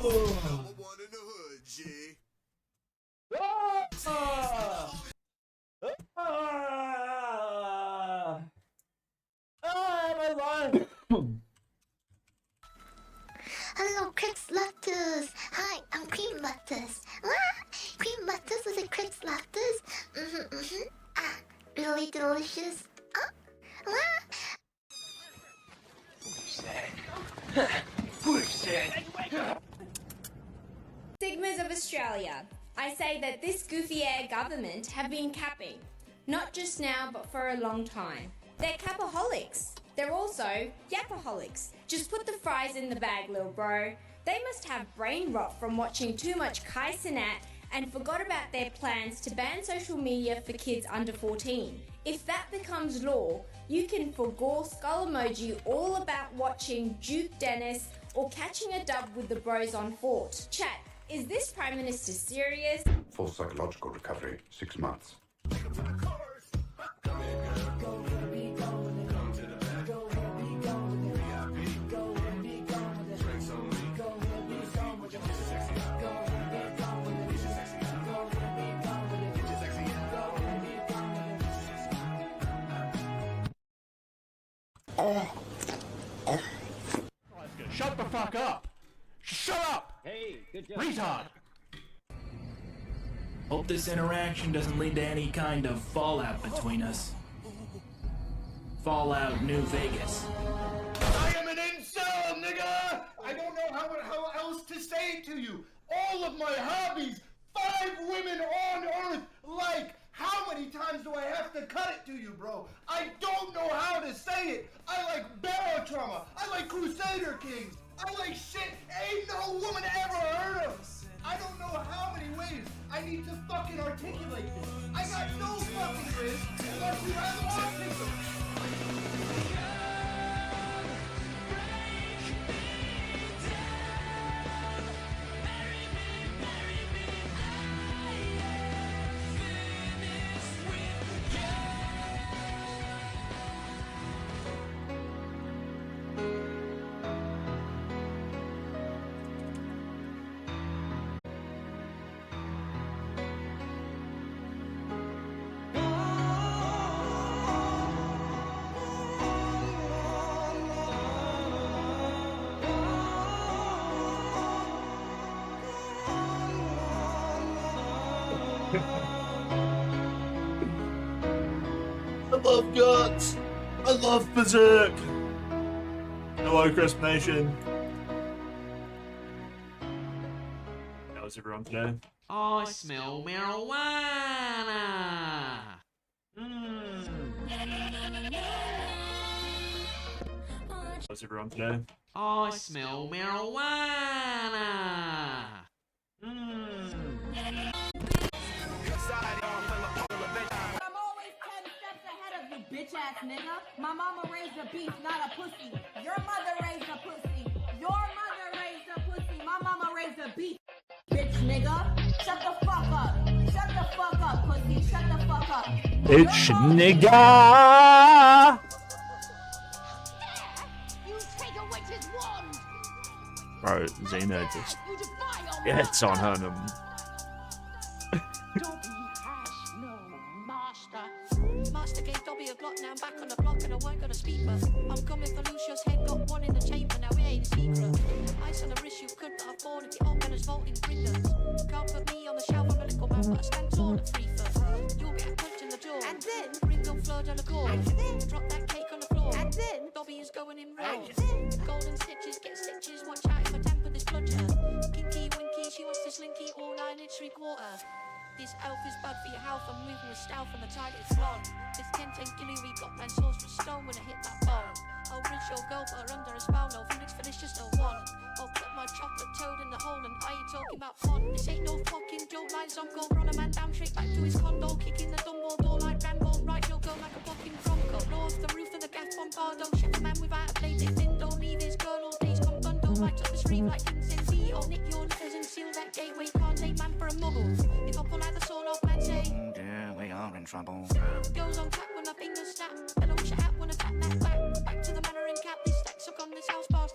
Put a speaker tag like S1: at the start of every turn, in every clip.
S1: Hello, Crits Lattes. Hi, I'm Cream Lattes. Cream Lattes is a Crits Lattes. Really delicious.
S2: Stigmas of Australia. I say that this goofy air government have been capping. Not just now, but for a long time. They're capaholics. They're also yapaholics. Just put the fries in the bag, little bro. They must have brain rot from watching too much Kai Cenat and forgot about their plans to ban social media for kids under 14. If that becomes law, you can forgo skull emoji all about watching Duke Dennis or catching a dub with the bros on Fort. Chat, is this Prime Minister serious?
S3: Full psychological recovery, 6 months.
S4: Shut the fuck up! Shut up!
S5: Hey, good job.
S4: Retard!
S6: Hope this interaction doesn't lead to any kind of fallout between us. Fallout New Vegas.
S4: I am an incel, nigga! I don't know how else to say it to you. All of my hobbies, 5 women on earth, like, how many times do I have to cut it to you, bro? I don't know how to say it. I like Barotrauma. I like Crusader Kings. I like shit ain't no woman ever heard of. I don't know how many ways I need to fucking articulate this. I got no fucking risk unless you have autism.
S7: I love Guts. I love Berserk. Hello, Crisp Nation. How's everyone today?
S8: I smell marijuana.
S7: How's everyone today?
S8: I smell marijuana.
S9: I'm always 10 steps ahead of you, bitch ass nigga. My mama raised a beast, not a pussy. Your mother raised a pussy. Your mother raised a pussy. My mama raised a beast, bitch nigga. Shut the fuck up. Shut the fuck up, pussy. Shut the fuck up.
S7: Bitch nigga.
S9: You take a witch's wand.
S7: Bro, Xena just gets on her.
S10: Master gave Dobby a Glock, now I'm back on the block and I weren't gonna speak, but I'm coming for Lucia's head, got one in the chamber, now it ain't a secret. Ice on the wrist you could not afford if your old man is voting Brendan. Can't put me on the shelf, I'm a little man, but I stand tall at 3 foot. You'll get a punch in the jaw, and then Ringo fleur de la cour, and then drop that cake on the floor, and then Dobby is going in raw. Golden stitches, get stitches, watch out if I tamper this bludger. Kinky winky, she wants to slinky, all 9 inch 3/4. This elf is bad for your health, I'm moving with stealth and the tide is flawed. This 10-10 gilly got man sauce for stone when I hit that ball. I'll bridge your girl, put her under a spell, no Phoenix for this, just no one. I'll put my chocolate toad in the hole and I ain't talking about fun. This ain't no fucking joke, lines on go, run a man down straight back to his condo, kicking the dumbo door like Rambo, right, he'll go like a fucking bronco. Blow off the roof of the gas bombardo, ship a man without a blade, it in, don't leave his girl all days, come bundle, right up the street like Vincent. I'll nick your letters and seal that gateway, can't take man for a muggle. If I pull out the sword off, man say,
S11: dear, we are in trouble.
S10: Goes on tap when my fingers snap, hello shut out when I tap that back. Back to the manor and cap, this stack suck on this house bar.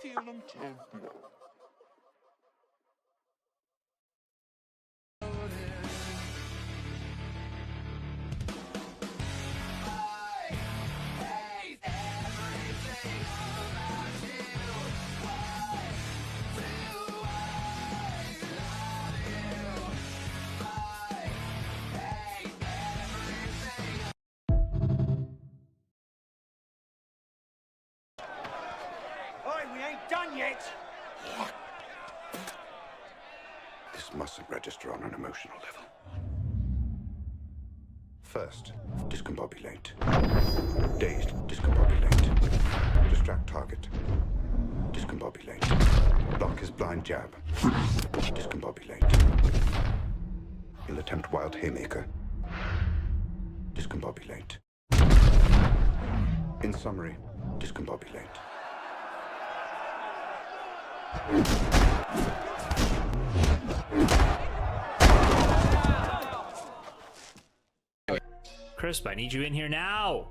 S11: We ain't done yet.
S3: This mustn't register on an emotional level. First, discombobulate. Dazed, discombobulate. Distract target. Discombobulate. Block his blind jab. Discombobulate. He'll attempt wild haymaker. Discombobulate. In summary, discombobulate.
S7: Crisp, I need you in here now.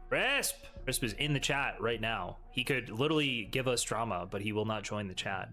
S7: Crisp! Crisp is in the chat right now. He could literally give us drama, but he will not join the chat.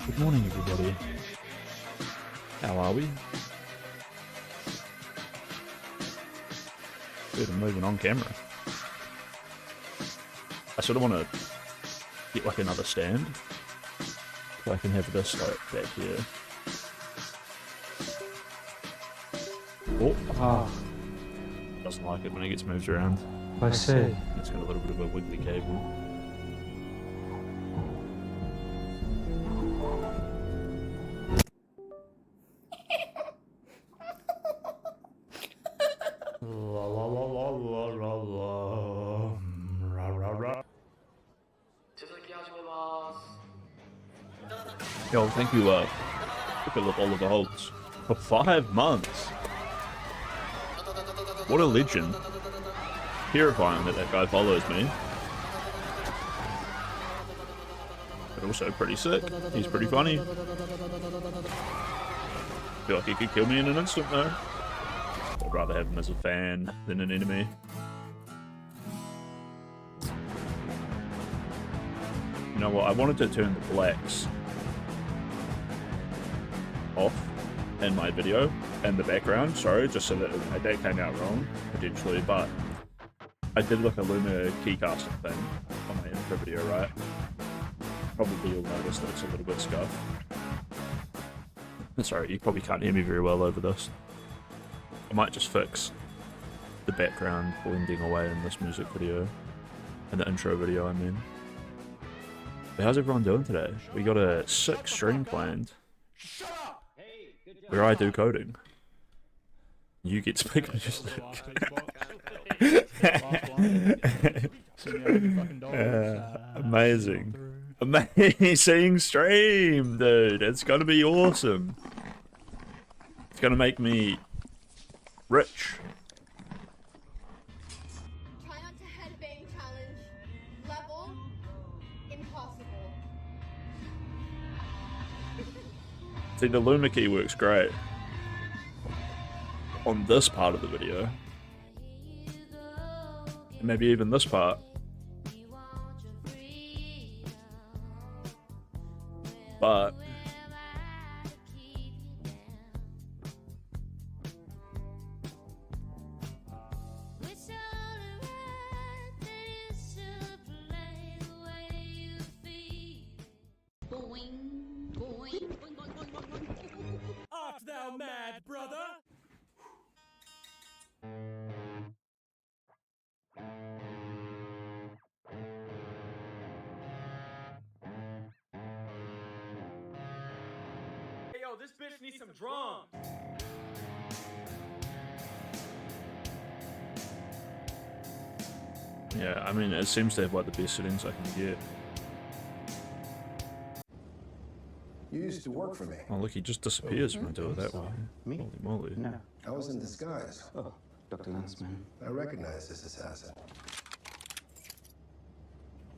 S5: Good morning, everybody. How are we? Good, I'm moving on camera. I sort of want to get like another stand, so I can have this like back here. Oh, doesn't like it when it gets moved around.
S12: I see.
S5: It's got a little bit of a wiggly cable. Yo, thank you, look at all of the holds. For 5 months! What a legend. Terrifying that guy follows me. But also pretty sick. He's pretty funny. Feel like he could kill me in an instant though. I'd rather have him as a fan than an enemy. You know what, I wanted to turn the blacks off in my video and the background, sorry, just so that that came out wrong potentially, but I did like a Luma keycasting thing on my intro video, right? Probably you'll notice that it's a little bit scuffed. Sorry, you probably can't hear me very well over this. I might just fix the background blending away in this music video, in the intro video I mean. But how's everyone doing today? We got a sick stream planned where I do coding. You get speaking just amazing. Amazing stream, dude. It's gonna be awesome. It's gonna make me rich.
S13: Try not to headbang challenge. Level impossible.
S5: See, the Luma key works great on this part of the video. And maybe even this part. But
S14: Art thou mad, brother?
S15: Hey yo, this bitch needs some drums.
S5: Yeah, I mean, it seems to have like the best settings I can get.
S12: You used to work for me.
S5: Oh, look, he just disappears when I do it that way.
S12: Me?
S5: Holy moly.
S12: No. I was in disguise.
S11: Oh, Dr. Landsman.
S12: I recognize this assassin.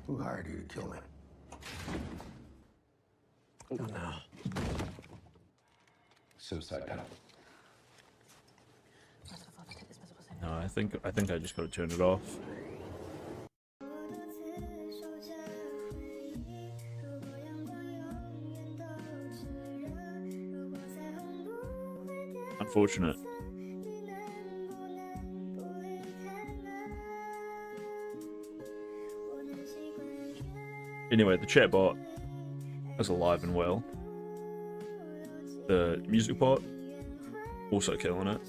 S12: Who hired you to kill me?
S11: Oh, no.
S12: Suicide panel.
S5: No, I think I just gotta turn it off. Unfortunate. Anyway, the chatbot is alive and well. The music bot, also killing it.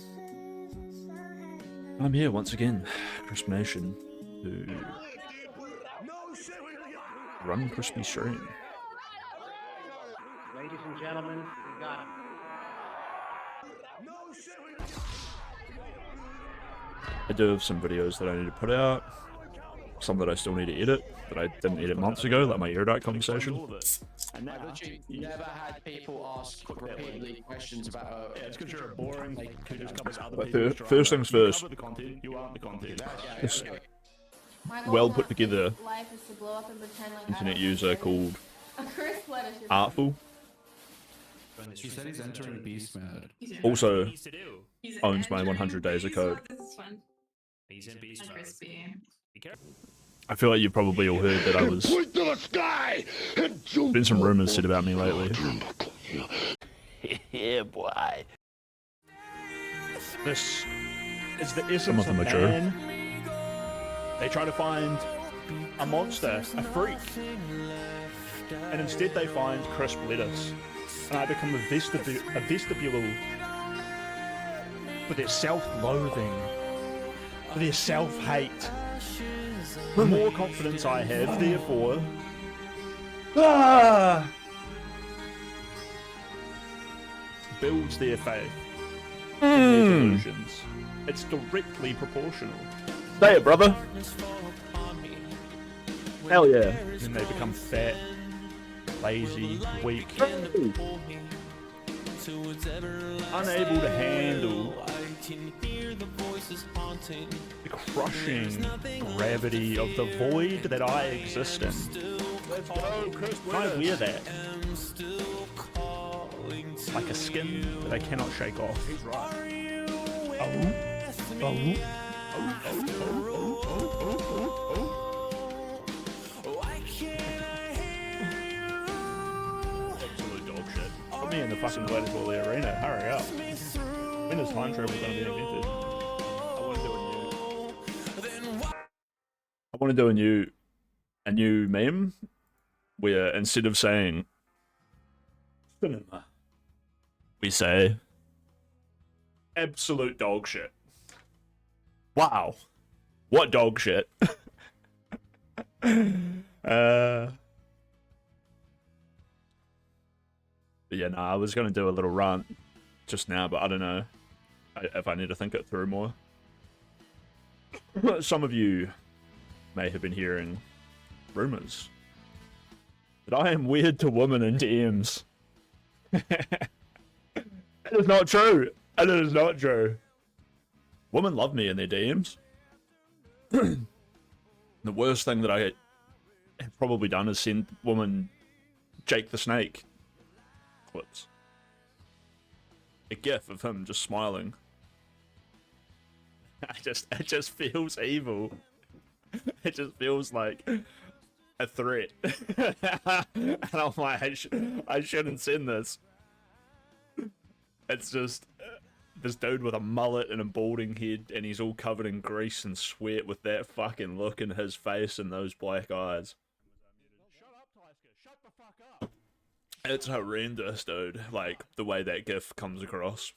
S5: I'm here once again, Crisp Nation, to run Crispy Stream.
S11: Ladies and gentlemen, we got him.
S5: I do have some videos that I need to put out, some that I still need to edit, that I didn't edit months ago, like my Erudite conversation.
S16: And I've literally never had people ask repeatedly questions about.
S7: Yeah, it's because you're boring. Like, could just come as other
S5: But
S7: people.
S5: first things first.
S7: You cover the content. You aren't the content.
S5: This well put together
S13: Life is to blow up and pretend like
S5: internet user called
S13: a crisp lettuce.
S5: Artful.
S17: He said he's entering beast mode.
S5: Also owns my 100 days of code.
S7: He's in beast mode. Be careful.
S5: I feel like you probably all heard that I was.
S4: Point to the sky and jump.
S5: Been some rumors said about me lately.
S18: Yeah, boy.
S19: This is the essence
S5: Some of them are true.
S19: man. They try to find a monster, a freak, and instead they find crisp lettuce, and I become a vestibule for their self-loathing, for their self-hate. The more confidence I have, therefore, builds their faith in their delusions. It's directly proportional.
S5: Say it, brother. Hell yeah.
S19: Then they become fat, lazy, weak, unable to handle the crushing gravity of the void that I exist in. I wear that like a skin that I cannot shake off. He's right. Absolute dog shit. Put me in the fucking Gladiator arena. Hurry up. When is time travel going to be invented?
S5: I want to do a new meme where instead of saying cinema, we say absolute dog shit. Wow, what dog shit? But yeah, nah, I was gonna do a little rant just now, but I don't know if I need to think it through more. Some of you may have been hearing rumors that I am weird to women in DMs. It is not true. It is not true. Women love me in their DMs. The worst thing that I have probably done is send woman Jake the Snake clips. A gif of him just smiling. It just feels evil. It just feels like a threat. And I'm like, I shouldn't send this. It's just this dude with a mullet and a balding head, and he's all covered in grease and sweat with that fucking look in his face and those black eyes. It's horrendous, dude. Like, the way that gif comes across.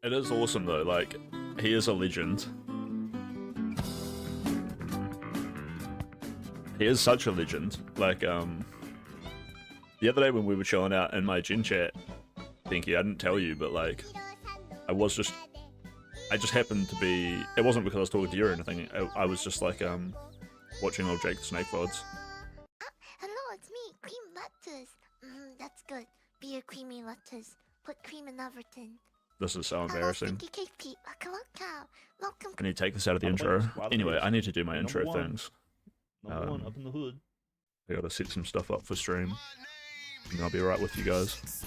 S5: It is awesome though, like, he is a legend.
S19: He is such a legend. Like, the other day when we were chilling out in my gin chat, Pinky, I didn't tell you, but like, I just happened to be, it wasn't because I was talking to you or anything, I was just like, watching old Jake the Snake VODs.
S1: Hello, it's me, cream lettuce. That's good. Beer creamy lettuce. Put cream in everything.
S19: This is so embarrassing.
S1: Stinky cake Pete. Welcome.
S19: I need to take this out of the intro. Anyway, I need to do my intro things. Number one, up in the hood. I gotta set some stuff up for stream. And I'll be right with you guys.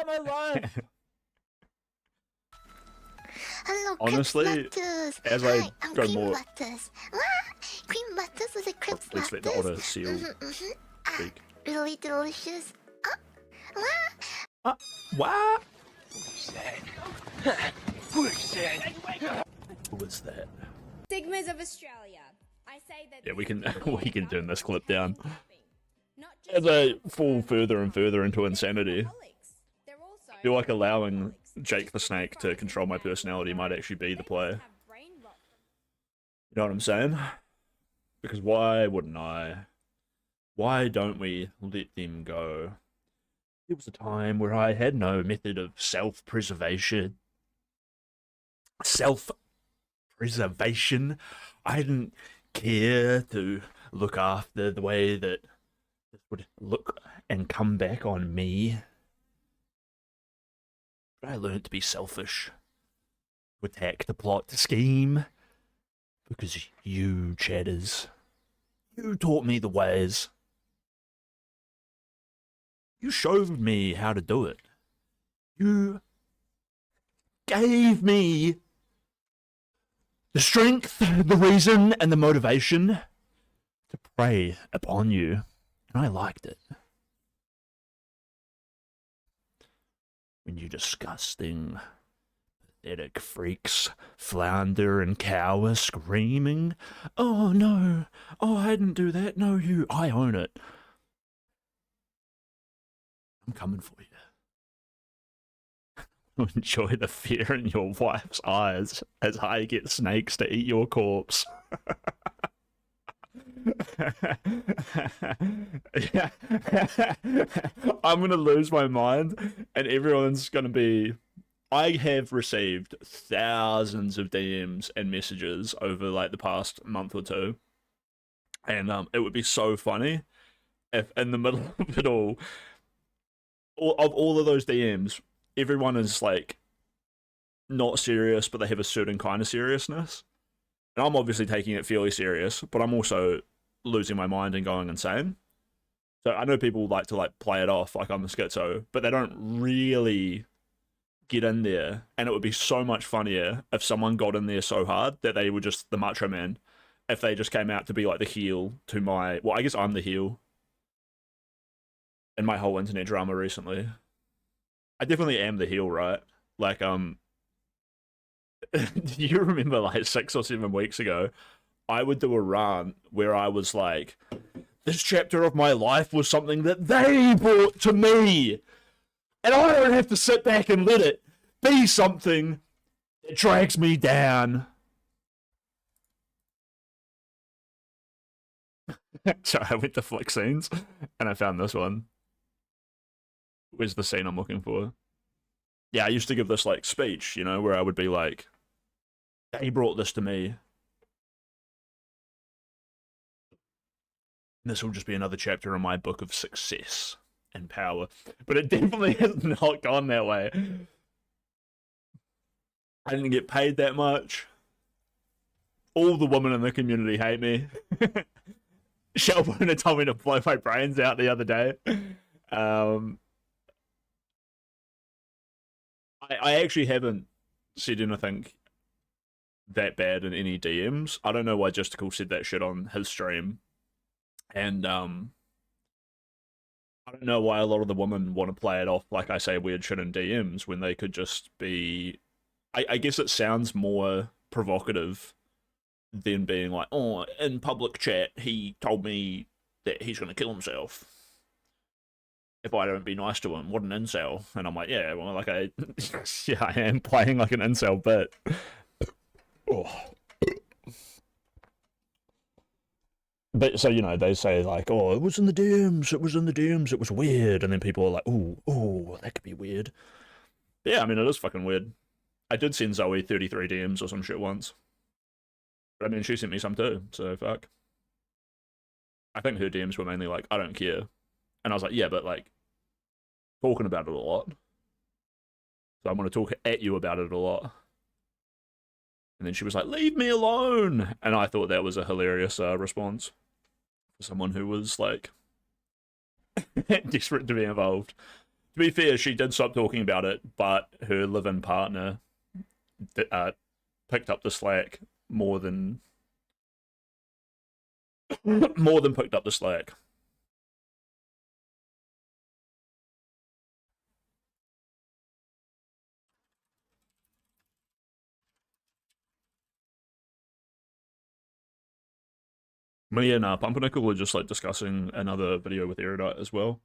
S19: My life.
S1: Hello,
S19: honestly,
S1: lettuce.
S19: as
S1: Hi,
S19: I
S1: I'm
S19: go
S1: cream
S19: more,
S1: lettuce. Cream lettuce with a Crips
S19: please let
S1: lettuce.
S19: the order seal. Speak.
S1: Really delicious.
S19: What?
S2: Who is that? Stigmas of Australia. I say that.
S19: Yeah, we can turn this clip down. As I fall further and further into insanity, I feel like allowing Jake the Snake to control my personality might actually be the play. You know what I'm saying? Because why wouldn't I? Why don't we let them go? There was a time where I had no method of self-preservation. Self-preservation. I didn't care to look after the way that this would look and come back on me. But I learned to be selfish. To attack the plot scheme. Because you, Chatters, you taught me the ways. You showed me how to do it. You gave me the strength, the reason, and the motivation to prey upon you. And I liked it. When you disgusting, pathetic freaks flounder and cower screaming, "Oh no, oh I didn't do that, no you, I own it. I'm coming for you." Enjoy the fear in your wife's eyes as I get snakes to eat your corpse. Yeah. I'm gonna lose my mind and everyone's gonna be... I have received thousands of DMs and messages over like the past month or two, and it would be so funny if in the middle of it all of all of those DMs, everyone is like not serious, but they have a certain kind of seriousness. And I'm obviously taking it fairly serious, but I'm also losing my mind and going insane. So I know people like to like play it off like I'm a schizo, but they don't really get in there. And it would be so much funnier if someone got in there so hard that they were just the macho man. If they just came out to be like the heel to my... Well, I guess I'm the heel in my whole internet drama recently. I definitely am the heel, right? Like, do you remember like 6 or 7 weeks ago, I would do a rant where I was like, this chapter of my life was something that they brought to me. And I don't have to sit back and let it be something that drags me down. So I went to Flick Scenes and I found this one. Where's the scene I'm looking for? Yeah, I used to give this like speech, you know, where I would be like, they brought this to me. This will just be another chapter in my book of success and power. But it definitely has not gone that way. I didn't get paid that much. all the women in the community hate me. Shelburne told me to blow my brains out the other day. I actually haven't said anything that bad in any DMs. I don't know why Justical said that shit on his stream. And I don't know why a lot of the women want to play it off like I say weird shit in DMs when they could just be... I guess it sounds more provocative than being like, oh, in public chat, he told me that he's going to kill himself if I don't be nice to him. What an incel. And I'm like, yeah, well, like yeah, I am playing like an incel, but... Oh. But so, you know, they say like, oh, it was in the DMs, it was in the DMs, it was weird. And then people are like, oh, that could be weird. But yeah, I mean, it is fucking weird. I did send Zoe 33 DMs or some shit once. But I mean, she sent me some too, so fuck. I think her DMs were mainly like, I don't care. And I was like, yeah, but like, talking about it a lot. So I'm going to talk at you about it a lot. And then she was like, leave me alone. And I thought that was a hilarious response. For someone who was like, desperate to be involved. To be fair, she did stop talking about it, but her live-in partner picked up the slack more than picked up the slack. Me and Pumpernickel were just like discussing another video with Erudite as well.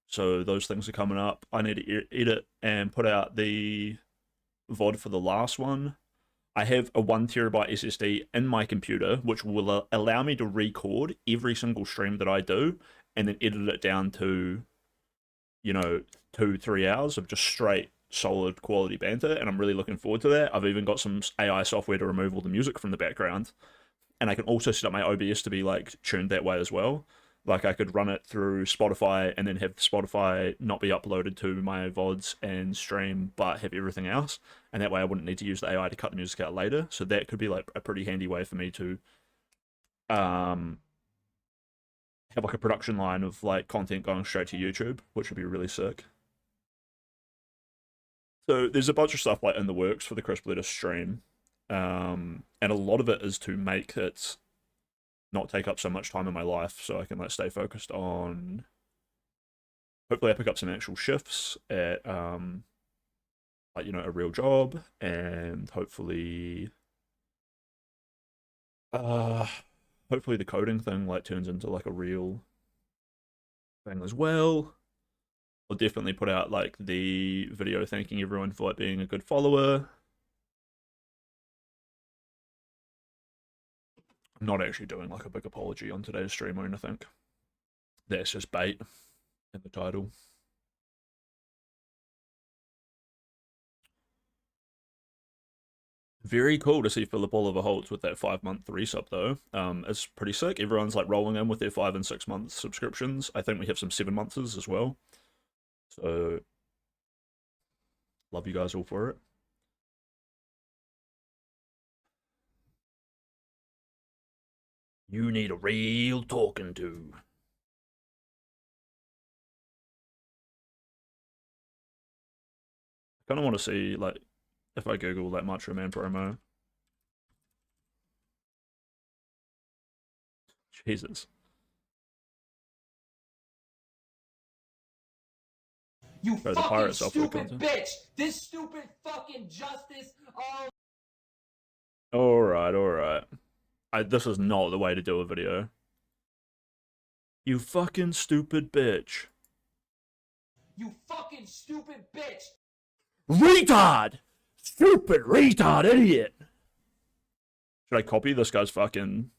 S19: So those things are coming up. I need to edit and put out the VOD for the last one. I have a 1TB SSD in my computer, which will allow me to record every single stream that I do and then edit it down to, you know, 2-3 hours of just straight, solid quality banter. And I'm really looking forward to that. I've even got some AI software to remove all the music from the background. And I can also set up my OBS to be like tuned that way as well. Like I could run it through Spotify and then have Spotify not be uploaded to my VODs and stream, but have everything else. And that way I wouldn't need to use the AI to cut the music out later. So that could be like a pretty handy way for me to have like a production line of like content going straight to YouTube, which would be really sick. So there's a bunch of stuff like in the works for the Crisp Lettuce stream. And a lot of it is to make it not take up so much time in my life so I can like stay focused on, hopefully I pick up some actual shifts at like, you know, a real job, and hopefully hopefully the coding thing like turns into like a real thing as well. I'll definitely put out like the video thanking everyone for like being a good follower. I'm not actually doing like a big apology on today's stream or anything. That's just bait in the title. Very cool to see Philip Oliver Holtz with that 5-month resub though. It's pretty sick. Everyone's like rolling in with their 5 and 6 month subscriptions. I think we have some 7-monthers as well. So love you guys all for it. You need a real talking to. I kind of want to see, like, if I Google that Macho Man promo. Jesus.
S15: You
S19: the
S15: fucking
S19: pirate software
S15: stupid
S19: content.
S15: bitch! This stupid fucking justice! Oh.
S19: Alright. This is not the way to do a video. You fucking stupid bitch.
S15: You fucking stupid bitch!
S19: Retard! Stupid retard idiot! Should I copy this guy's fucking...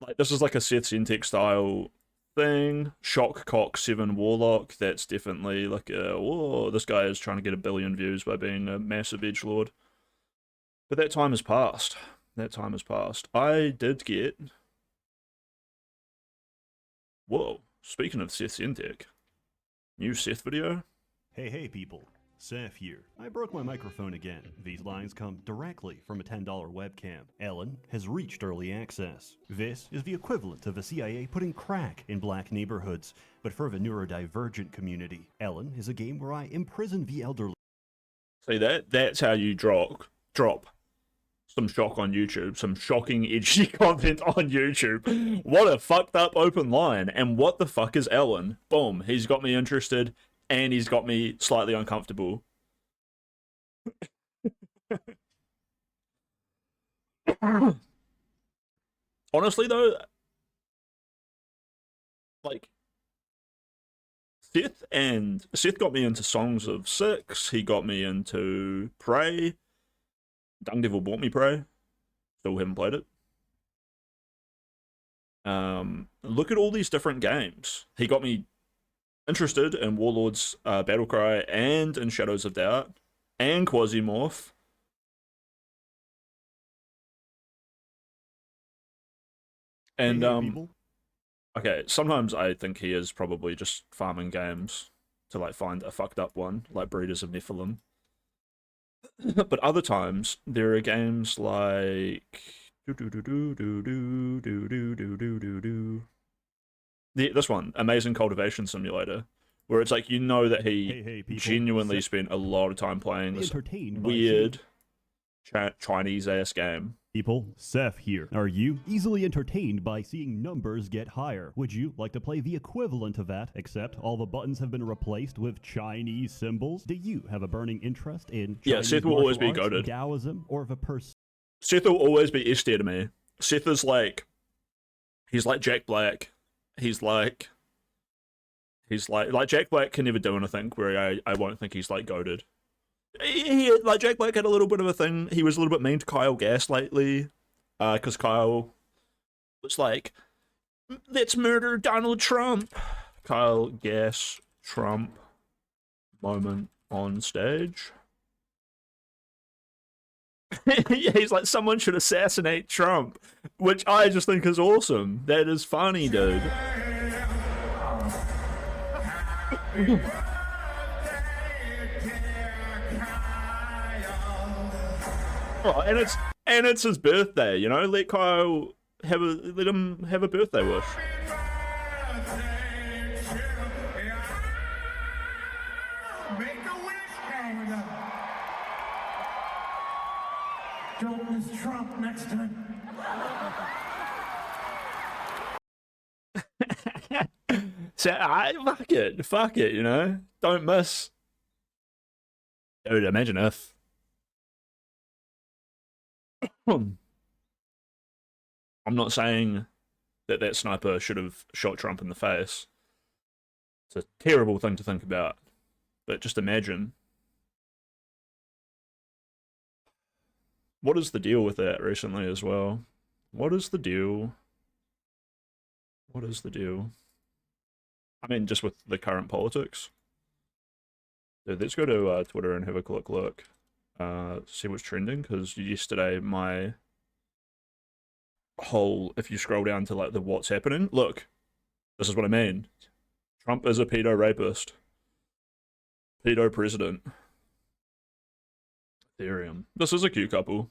S19: Like, this is like a Seth Centec style thing. Shock Cock 7 Warlock. That's definitely like a... Whoa, this guy is trying to get 1 billion views by being a massive edgelord. But that time has passed. That time has passed. I did get... Whoa, speaking of Seth Centec. New Seth video?
S18: Hey people. Seth here. I broke my microphone again. These lines come directly from a $10 webcam. Ellen has reached early access. This is the equivalent of the CIA putting crack in black neighborhoods, but for the neurodivergent community. Ellen is a game where I imprison the elderly.
S19: See, that's how you drop some shock on YouTube, some shocking, edgy content on YouTube. What a fucked up open line. And what the fuck is Ellen? Boom, he's got me interested, and he's got me slightly uncomfortable. Honestly, though, like, Seth got me into Songs of Six. He got me into Prey. Dung Devil bought me Prey. Still haven't played it. Look at all these different games. He got me interested in Warlords Battlecry and in Shadows of Doubt and Quasimorph. And okay, sometimes I think he is probably just farming games to like find a fucked up one, like Breeders of Nephilim. But other times there are games like this one, Amazing Cultivation Simulator, where it's like you know that he genuinely spent a lot of time playing this weird Chinese ass game.
S18: People, Seth here. Are you easily entertained by seeing numbers get higher? Would you like to play the equivalent of that, except all the buttons have been replaced with Chinese symbols? Do you have a burning interest in Chinese
S19: Seth will always be
S18: martial arts,
S19: goated.
S18: Taoism, or the person?
S19: Seth will always be S tier to me. Seth is like, he's like Jack Black. He's like Jack Black can never do anything where I won't think he's like goated. He like Jack Black had a little bit of a thing. He was a little bit mean to Kyle Gass lately, because Kyle was like, "Let's murder Donald Trump." Kyle Gass Trump moment on stage. Yeah, he's like, someone should assassinate Trump, which I just think is awesome. That is funny, dude. Oh, and it's his birthday, you know. Let Kyle let him have a birthday wish.
S14: Make a wish, Canada. Don't miss Trump next time.
S19: So fuck it, you know. Don't miss. Dude, imagine if. I'm not saying that sniper should have shot Trump in the face. It's a terrible thing to think about. But just imagine. What is the deal with that recently as well? What is the deal? What is the deal? I mean, just with the current politics. Dude, let's go to Twitter and have a quick look. See what's trending, because yesterday my whole, if you scroll down to like the what's happening, look, this is what I mean. Trump is a pedo rapist. Pedo president. Ethereum. This is a cute couple.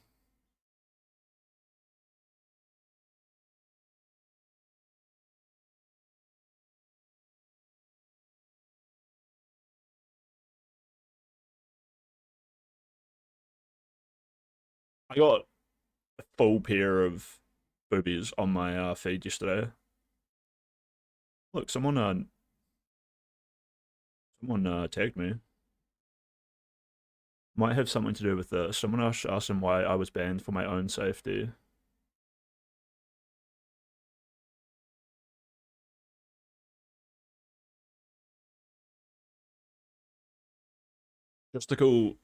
S19: I got a full pair of boobies on my feed yesterday. Look, someone tagged me. Might have something to do with this. Someone asked him why I was banned for my own safety. Just a cool.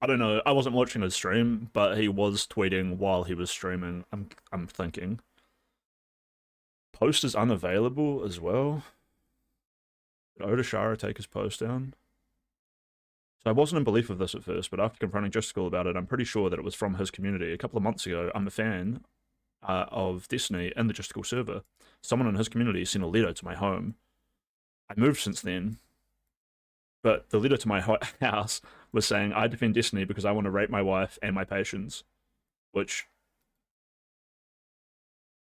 S19: I don't know. I wasn't watching his stream, but he was tweeting while he was streaming. I'm thinking. Post is unavailable as well. Did Odashara take his post down? So I wasn't in belief of this at first, but after confronting Justical about it, I'm pretty sure that it was from his community. A couple of months ago, I'm a fan of Destiny and the Justical server. Someone in his community sent a letter to my home. I moved since then, but the letter to my house was saying, I defend Destiny because I want to rape my wife and my patients. Which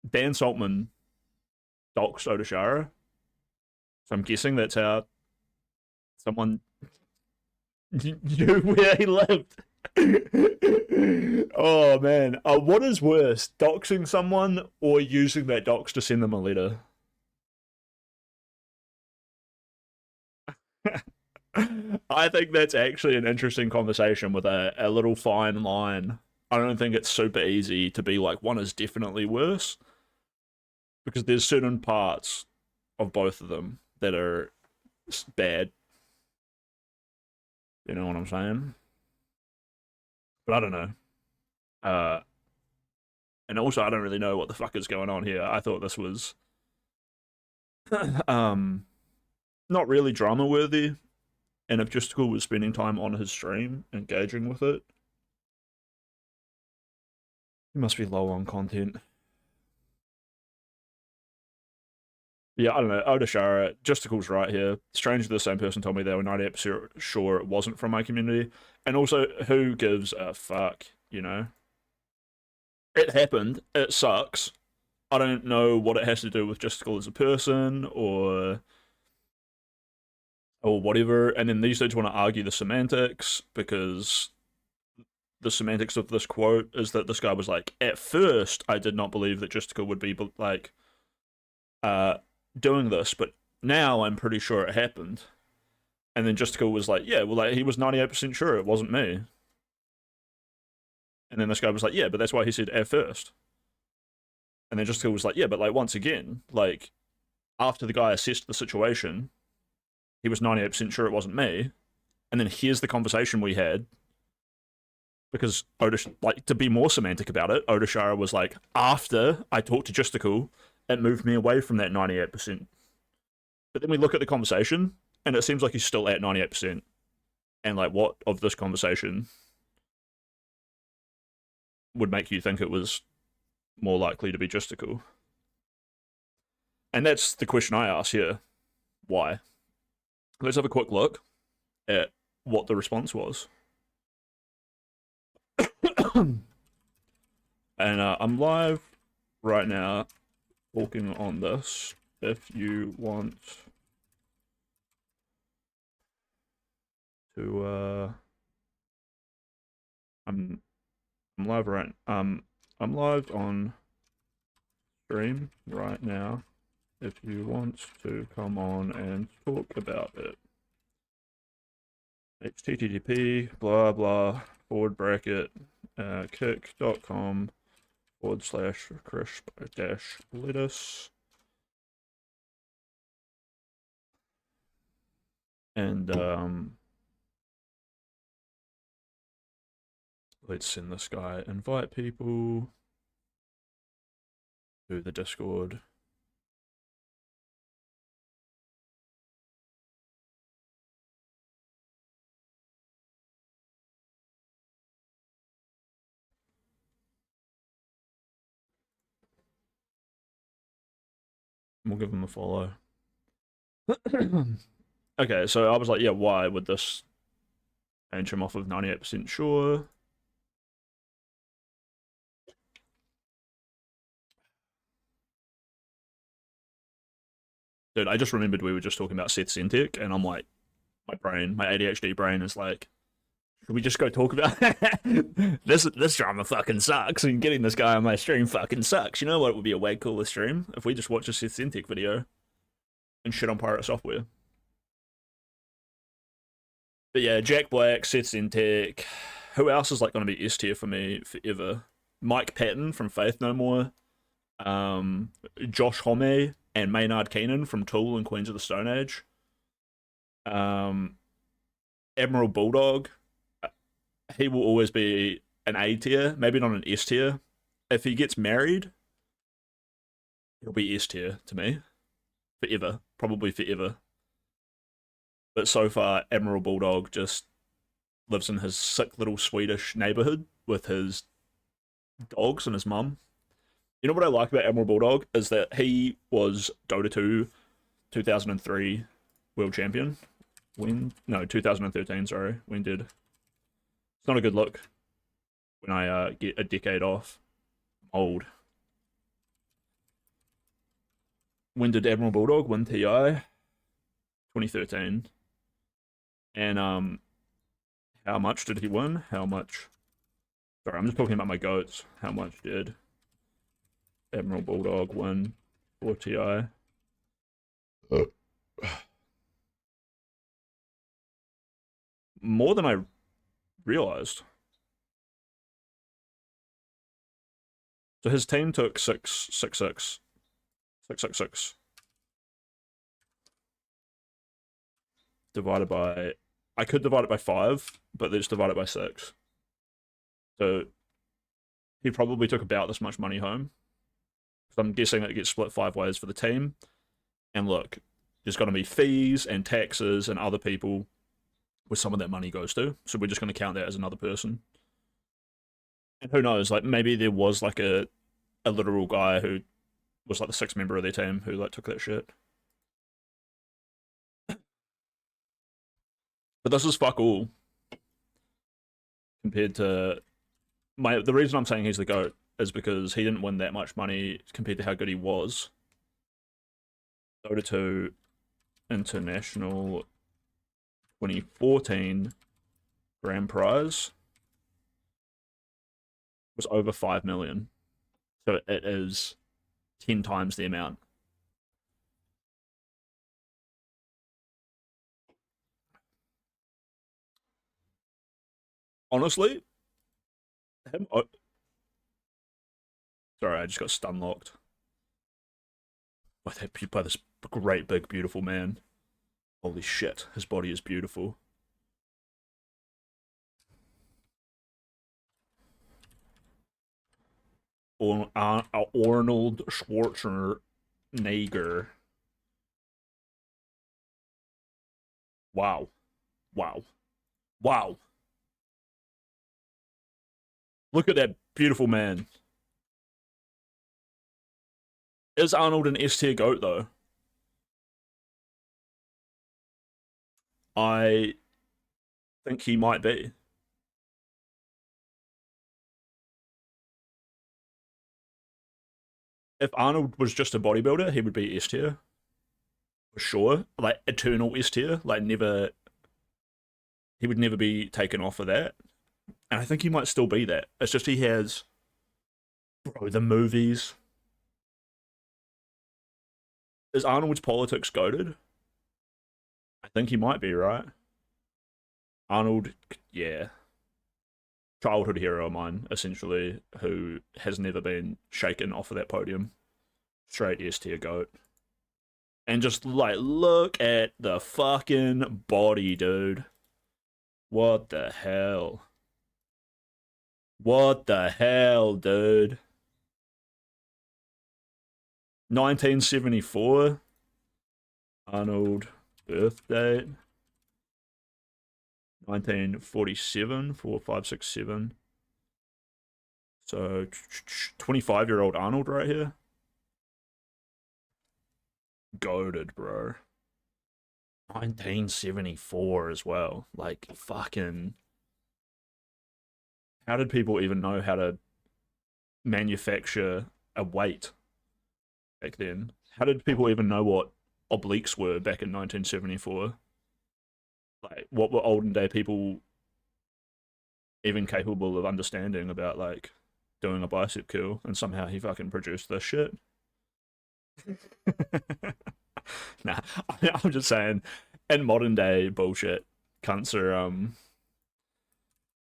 S19: Dan Saltman doxed Odashara. So I'm guessing that's how someone knew where he lived. Oh man. What is worse, doxing someone or using that dox to send them a letter? I think that's actually an interesting conversation with a little fine line. I don't think it's super easy to be like, one is definitely worse. Because there's certain parts of both of them that are bad. You know what I'm saying? But I don't know. And also, I don't really know what the fuck is going on here. I thought this was not really drama worthy. And if Justical was spending time on his stream, engaging with it, he must be low on content. Yeah, I don't know. Odashara, Justical's right here. Strangely, the same person told me they were 98% sure it wasn't from my community. And also, who gives a fuck, you know? It happened. It sucks. I don't know what it has to do with Justical as a person or whatever. And then these dudes want to argue the semantics because the semantics of this quote is that this guy was like, at first, I did not believe that Justical would be like, doing this, but now I'm pretty sure it happened. And then Justical was like, yeah, well, like, he was 98% sure it wasn't me. And then this guy was like, yeah, but that's why he said at first. And then Justical was like, yeah, but like, once again, like, after the guy assessed the situation, he was 98% sure it wasn't me. And then here's the conversation we had. Because like, to be more semantic about it, Odashara was like, after I talked to Justical, it moved me away from that 98%. But then we look at the conversation, and it seems like he's still at 98%. And like, what of this conversation would make you think it was more likely to be Justical? And that's the question I ask here. Why? Let's have a quick look at what the response was. And I'm live right now talking on this. If you want to I'm live right I'm live on stream right now if you want to come on and talk about it. http blah blah forward bracket kick.com/crisp-lettuce and let's send this guy invite people to the Discord. We'll give him a follow. Okay, so I was like, yeah, why would this change him off of 98% sure? Dude, I just remembered we were just talking about Seth Centek, and I'm like, my ADHD brain is like, should we just go talk about this drama fucking sucks, and getting this guy on my stream fucking sucks. You know what would be a way cooler stream? If we just watch a Seth Centek video and shit on pirate software. But yeah, Jack Black, Seth Centek. Who else is like going to be S tier for me forever? Mike Patton from Faith No More. Josh Homme and Maynard Keenan from Tool and Queens of the Stone Age. Admiral Bulldog. He will always be an A tier, maybe not an S tier. If he gets married, he'll be S tier to me. Forever. Probably forever. But so far, Admiral Bulldog just lives in his sick little Swedish neighborhood with his dogs and his mum. You know what I like about Admiral Bulldog is that he was Dota 2 2003 world champion. 2013, sorry. When did It's not a good look when I get a decade off. I'm old. When did Admiral Bulldog win TI? 2013. And how much did he win? How much? Sorry, I'm just talking about my goats. How much did Admiral Bulldog win for TI? More than I realized. So his team took 666. 666. Divided by... I could divide it by 5, but let's divide it by 6. So he probably took about this much money home. So I'm guessing it gets split 5 ways for the team. And look, there's going to be fees and taxes and other people where some of that money goes to. So we're just going to count that as another person. And who knows, like maybe there was like a literal guy who was like the 6th member of their team who like took that shit. But this is fuck all compared to the reason I'm saying he's the GOAT is because he didn't win that much money compared to how good he was. Dota 2 International 2014 grand prize was over 5 million. So it is 10 times the amount. Honestly, sorry, I just got stun locked by this great big beautiful man. Holy shit, his body is beautiful. Arnold Schwarzenegger. Wow. Wow. Wow. Look at that beautiful man. Is Arnold an S-tier GOAT, though? I think he might be. If Arnold was just a bodybuilder, he would be S-tier. For sure. Like, eternal S-tier. Like, never... He would never be taken off of that. And I think he might still be that. It's just he has... Bro, the movies... Is Arnold's politics goated? I think he might be, right? Arnold, yeah. Childhood hero of mine, essentially, who has never been shaken off of that podium. Straight S-tier GOAT. And just, like, look at the fucking body, dude. What the hell? What the hell, dude? 1974. Arnold birth date. 1947, 4, 5, 6, 7. So 25-year-old Arnold right here. Goated, bro. 1974 as well. Like, fucking... How did people even know how to manufacture a weight back then? How did people even know what obliques were back in 1974? Like, what were olden day people even capable of understanding about, like, doing a bicep curl? And somehow he fucking produced this shit. Nah, I'm just saying, in modern day bullshit, cunts are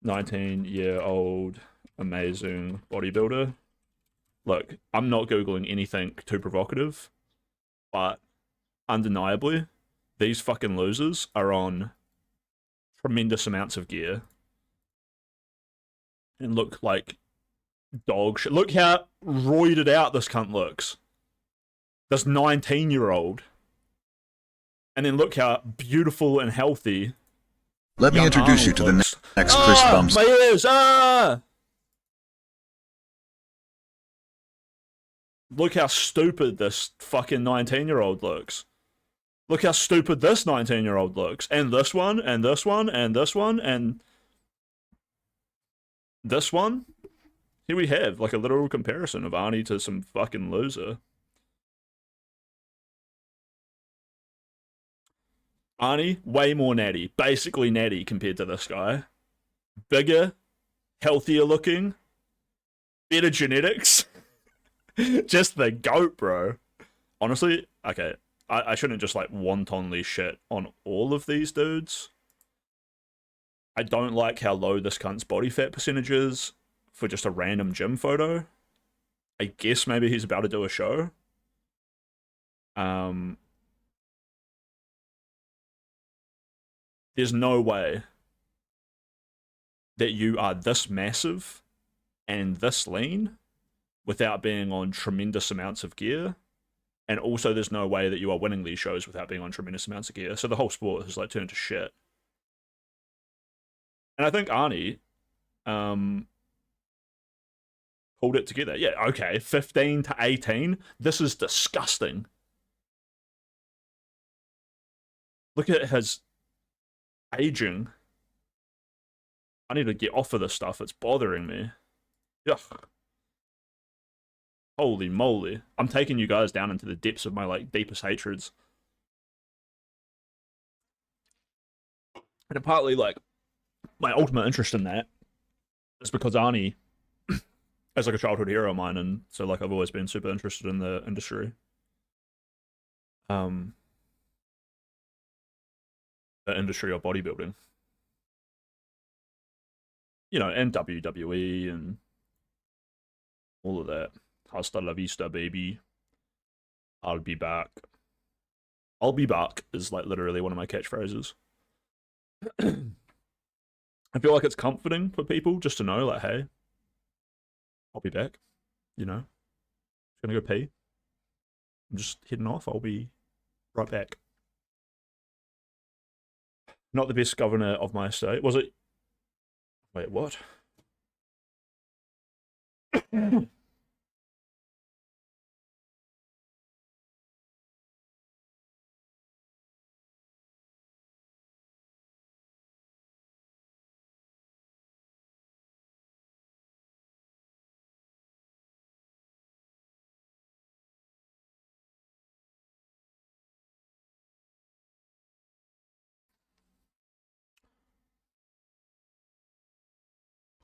S19: 19-year-old amazing bodybuilder. Look, I'm not Googling anything too provocative, but undeniably, these fucking losers are on tremendous amounts of gear and look like dog shit. Look how roided out this cunt looks. This 19-year-old. And then look how beautiful and healthy.
S20: Let me introduce you to the next Chris Bumps.
S19: My ears! Ah! Look how stupid this fucking 19-year-old looks. Look how stupid this 19-year-old looks. And this one, and this one, and this one, and... this one, here we have like a literal comparison of Arnie to some fucking loser. Arnie, way more natty, basically natty compared to this guy. Bigger, healthier looking, better genetics. Just the goat, bro. Honestly, okay, I shouldn't just like wantonly shit on all of these dudes. I don't like how low this cunt's body fat percentage is for just a random gym photo. I guess maybe he's about to do a show. There's no way that you are this massive and this lean without being on tremendous amounts of gear. And also there's no way that you are winning these shows without being on tremendous amounts of gear. So the whole sport has like turned to shit. And I think Arnie pulled it together. Yeah, okay, 15 to 18. This is disgusting. Look at his aging. I need to get off of this stuff. It's bothering me. Ugh. Holy moly. I'm taking you guys down into the depths of my like deepest hatreds. And partly like my ultimate interest in that is because Arnie is like a childhood hero of mine, and so like I've always been super interested in the industry. The industry of bodybuilding. You know, and WWE and all of that. Hasta la vista, baby. I'll be back. I'll be back is like literally one of my catchphrases. I feel like it's comforting for people just to know, like, hey, I'll be back. You know, gonna go pee. I'm just heading off. I'll be right back. Not the best governor of my state. Was it? Wait, what?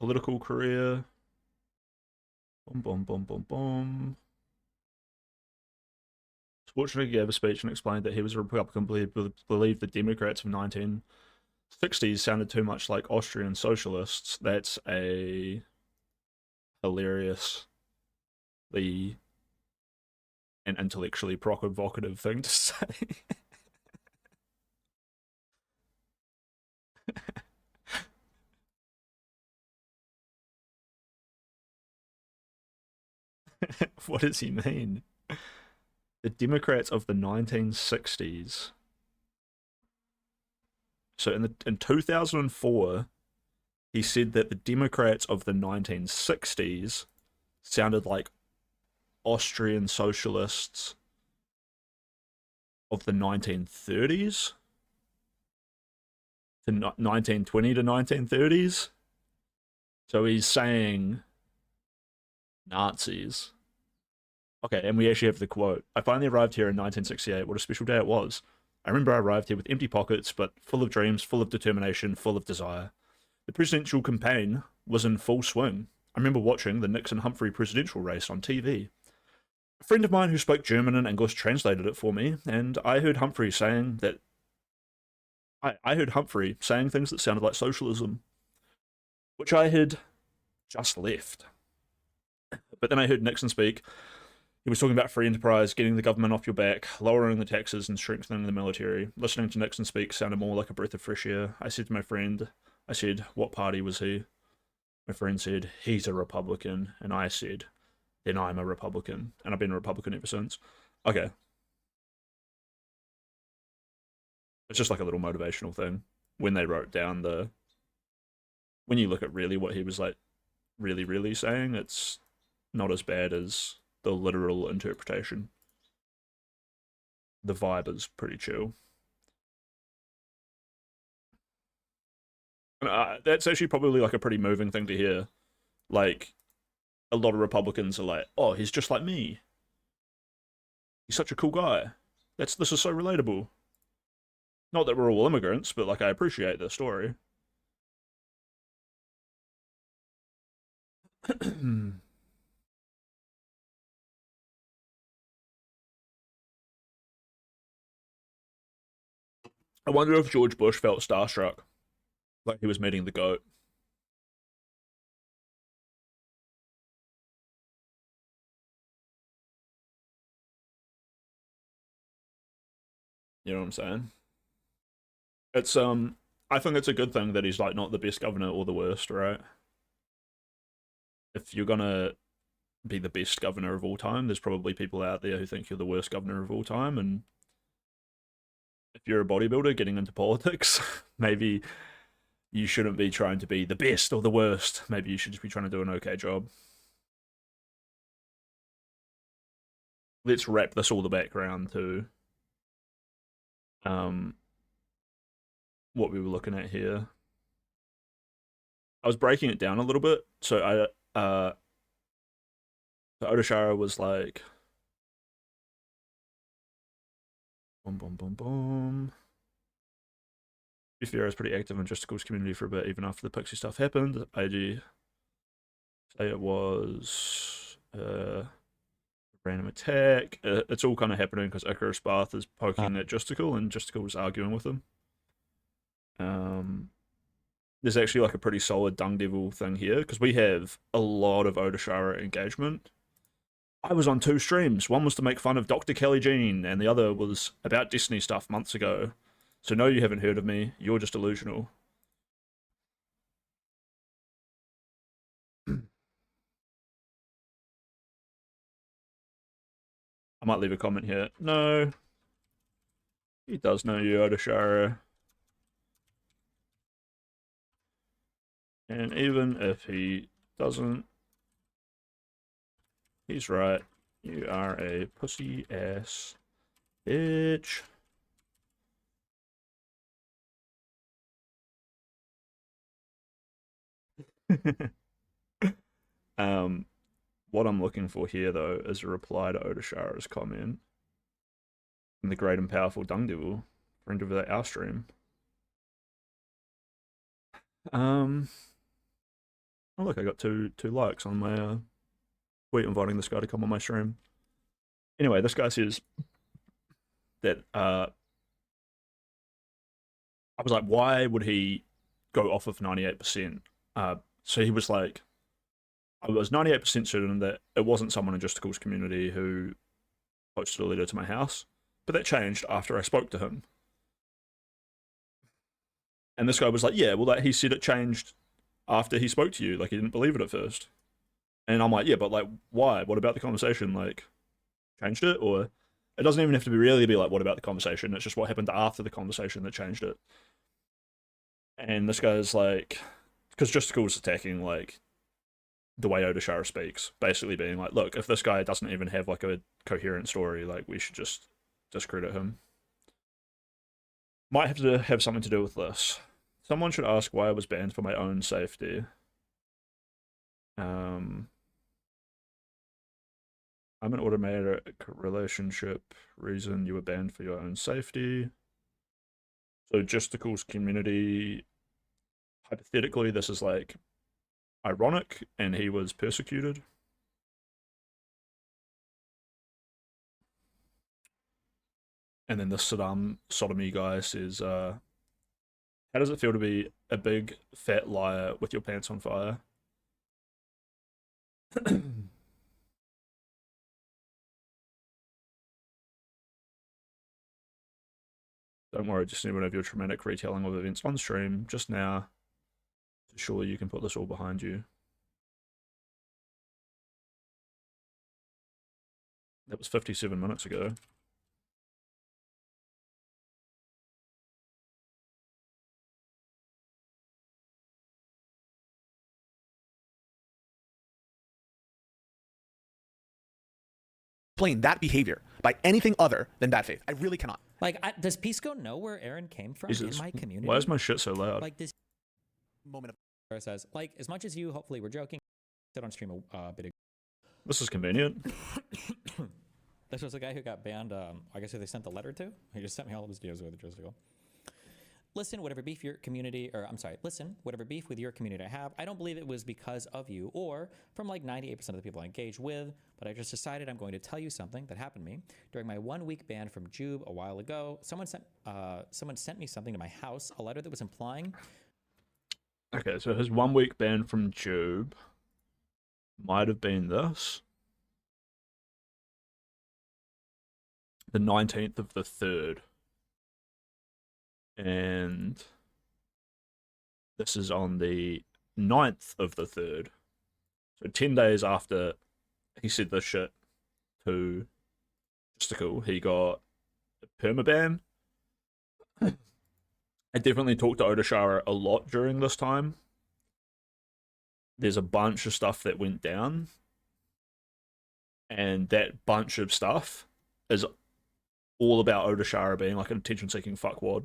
S19: Political career. Boom, boom, boom, boom, boom. Schwarzenegger gave a speech and explained that he was a Republican, believed the Democrats of 1960s sounded too much like Austrian socialists. That's a hilariously and intellectually provocative thing to say. What does he mean? The Democrats of the 1960s. So in 2004, he said that the Democrats of the 1960s sounded like Austrian socialists of the 1930s to 1920 to 1930s. So he's saying Nazis. Okay, and we actually have the quote. I finally arrived here in 1968. What a special day it was. I remember I arrived here with empty pockets, but full of dreams, full of determination, full of desire. The presidential campaign was in full swing. I remember watching the Nixon-Humphrey presidential race on TV. A friend of mine who spoke German and English translated it for me, and I heard Humphrey saying that I heard Humphrey saying things that sounded like socialism, which I had just left. But then I heard Nixon speak. He was talking about free enterprise, getting the government off your back, lowering the taxes and strengthening the military. Listening to Nixon speak sounded more like a breath of fresh air. I said to my friend, what party was he? My friend said, he's a Republican. And I said, then I'm a Republican. And I've been a Republican ever since. Okay. It's just like a little motivational thing. When they wrote down when you look at really what he was like really, really saying, it's not as bad as the literal interpretation. The vibe is pretty chill. That's actually probably like a pretty moving thing to hear. Like, a lot of Republicans are like, oh, he's just like me. He's such a cool guy. This is so relatable. Not that we're all immigrants, but like I appreciate the story. I wonder if George Bush felt starstruck, like he was meeting the GOAT. You know what I'm saying? It's I think it's a good thing that he's like not the best governor or the worst, right? If you're gonna be the best governor of all time, there's probably people out there who think you're the worst governor of all time, and if you're a bodybuilder getting into politics, maybe you shouldn't be trying to be the best or the worst. Maybe you should just be trying to do an okay job. Let's wrap this all the background to what we were looking at here. I was breaking it down a little bit. So Odashara was like, boom, boom, boom, boom. Fair is pretty active in Justicles community for a bit, even after the Pixie stuff happened. AG say it was a random attack. It's all kind of happening because Icarus Bath is poking at Justicle and Justicle was arguing with him. There's actually like a pretty solid Dung Devil thing here because we have a lot of Odashara engagement. I was on 2 streams. One was to make fun of Dr. Kelly Jean, and the other was about Destiny stuff months ago. So no, you haven't heard of me. You're just delusional. I might leave a comment here. No. He does know you, Odashara. And even if he doesn't, he's right. You are a pussy ass bitch. What I'm looking for here, though, is a reply to Odashara's comment from the great and powerful Dung Devil, friend of our stream. Oh look, I got two likes on my tweet inviting this guy to come on my stream. Anyway, this guy says that I was like, why would he go off of 98%? So he was like, I was 98% certain that it wasn't someone in Justicle's community who posted a letter to my house, but that changed after I spoke to him. And this guy was like, yeah, well, he said it changed after he spoke to you. Like, he didn't believe it at first. And I'm like, yeah, but like, why? What about the conversation? Like, changed it? Or it doesn't even have to really be like, what about the conversation? It's just what happened after the conversation that changed it. And this guy's like, because Justicle was attacking like the way Odashara speaks, basically being like, look, if this guy doesn't even have like a coherent story, like we should just discredit him. Might have to have something to do with this. Someone should ask why I was banned for my own safety. I'm an automatic relationship. Reason you were banned for your own safety. So Justicle's community, hypothetically, this is like ironic, and he was persecuted. And then the sodomy guy says, how does it feel to be a big fat liar with your pants on fire? Don't worry, just need one of your traumatic retelling of events on stream just now. Surely you can put this all behind you. That was 57 minutes ago.
S21: Explain that behavior by anything other than bad faith. I really cannot.
S22: Like, does Pisco know where Aaron came from in my community?
S19: Why is my shit so loud?
S22: Like this
S21: moment
S22: of says, like, as much as you hopefully were joking. said on stream a bit ago.
S19: This is convenient.
S22: This was the guy who got banned. I guess who they sent the letter to. He just sent me all of his videos with it just ago. Listen, whatever beef your community, or I'm sorry, listen, whatever beef with your community I have, I don't believe it was because of you or from like 98% of the people I engage with, but I just decided I'm going to tell you something that happened to me. During my 1 week ban from Jube a while ago, someone sent me something to my house, a letter that was implying.
S19: Okay, so his 1 week ban from Jube might have been this. The 19th of the 3rd. And this is on the 9th of the 3rd. So 10 days after he said this shit to Justical, he got a permaban. I definitely talked to Odashara a lot during this time. There's a bunch of stuff that went down. And that bunch of stuff is all about Odashara being like an attention-seeking fuckwad.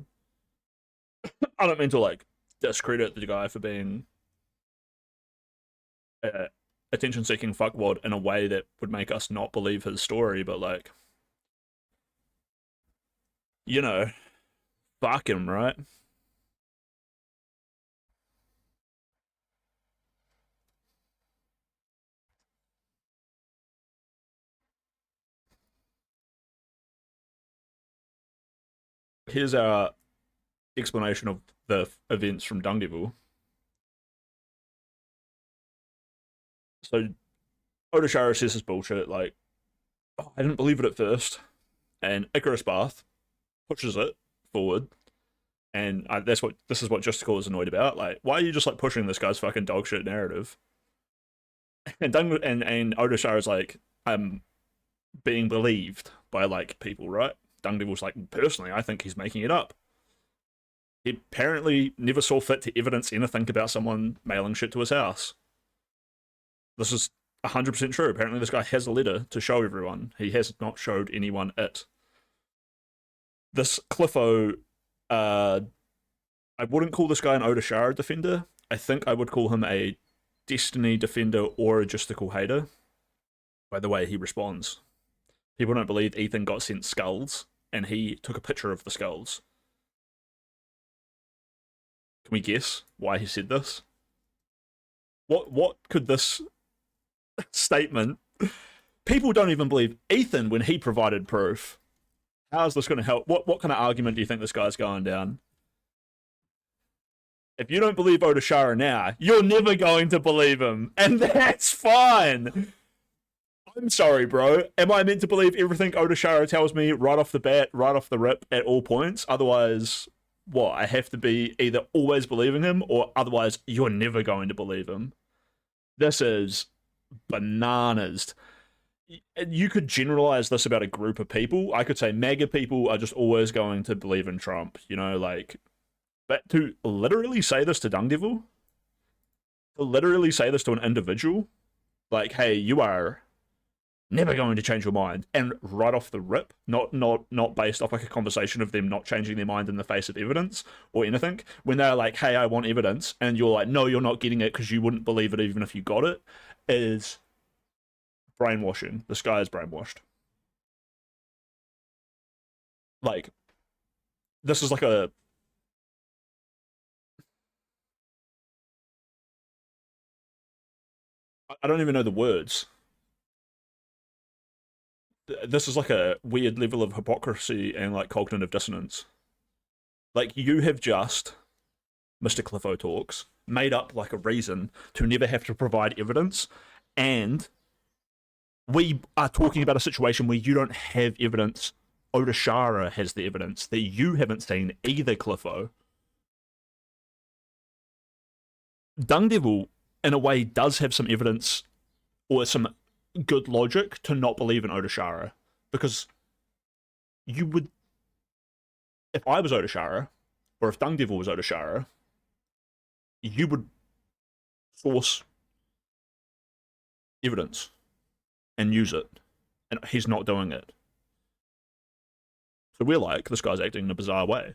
S19: I don't mean to like discredit the guy for being attention-seeking fuckwad in a way that would make us not believe his story, but like, you know, fuck him, right? Here's our explanation of the events from Dung Devil. So Odashara says this bullshit, like, oh, I didn't believe it at first, and Icarus Bath pushes it forward, and this is what Justical is annoyed about. Like, why are you just like pushing this guy's fucking dog shit narrative? And Odashara's like, I'm being believed by like people, right? Dung Devil's like, personally, I think he's making it up. He apparently never saw fit to evidence anything about someone mailing shit to his house. This is 100% true. Apparently this guy has a letter to show everyone. He has not showed anyone it. This Cliffo, I wouldn't call this guy an Odashara defender. I think I would call him a Destiny defender or a Justical hater. By the way he responds. People don't believe Ethan got sent skulls, and he took a picture of the skulls. Can we guess why he said this? What could this statement... People don't even believe Ethan when he provided proof. How is this going to help? What kind of argument do you think this guy's going down? If you don't believe Odashara now, you're never going to believe him. And that's fine. I'm sorry, bro. Am I meant to believe everything Odashara tells me right off the bat, right off the rip, at all points? Otherwise... what, I have to be either always believing him or otherwise you're never going to believe him. This is bananas. You could generalize this about a group of people. I could say MAGA people are just always going to believe in Trump, you know, like, but to literally say this to Dung Devil, to literally say this to an individual, like, hey, you are never going to change your mind, and right off the rip, not based off like a conversation of them not changing their mind in the face of evidence or anything, when they're like, hey, I want evidence, and you're like, no, you're not getting it because you wouldn't believe it even if you got it, is brainwashing. This guy is brainwashed. Like, this is like a... I don't even know the words. This is like a weird level of hypocrisy and like cognitive dissonance. Like, you have just, Mr. Cliffo Talks, made up like a reason to never have to provide evidence, and we are talking about a situation where you don't have evidence. Odashara has the evidence that you haven't seen either, Cliffo. Dung Devil, in a way, does have some evidence or some good logic to not believe in Odashara, because you would, if I was Odashara, or if Dung Devil was Odashara, you would source evidence and use it, and he's not doing it. So we're like, this guy's acting in a bizarre way.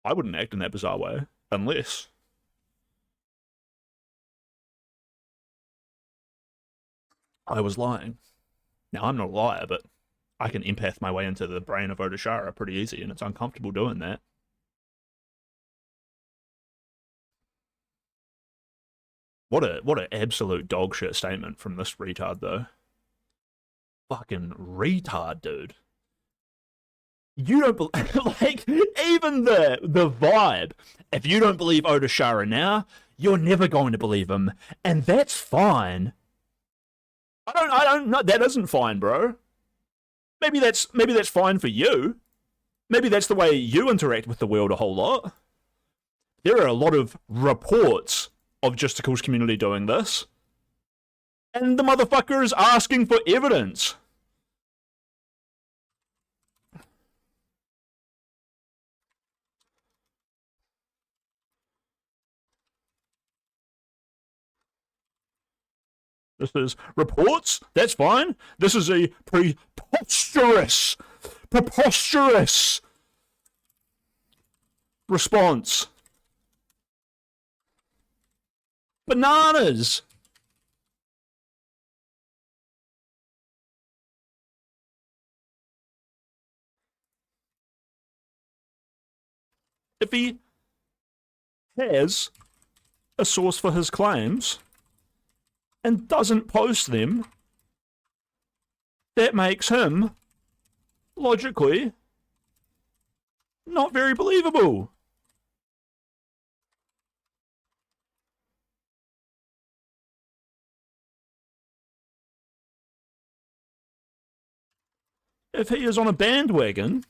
S19: I wouldn't act in that bizarre way unless I was lying. Now, I'm not a liar, but I can empath my way into the brain of Odashara pretty easy, and it's uncomfortable doing that. What an absolute dog shit statement from this retard, though. Fucking retard, dude. You don't like, even the vibe. If you don't believe Odashara now, you're never going to believe him, and that's fine. I don't know. That isn't fine, bro. Maybe that's fine for you. Maybe that's the way you interact with the world a whole lot. There are a lot of reports of Justicles community doing this, and the motherfucker is asking for evidence. This is reports. That's fine. This is a preposterous response. Bananas. If he has a source for his claims and doesn't post them, that makes him, logically, not very believable. If he is on a bandwagon,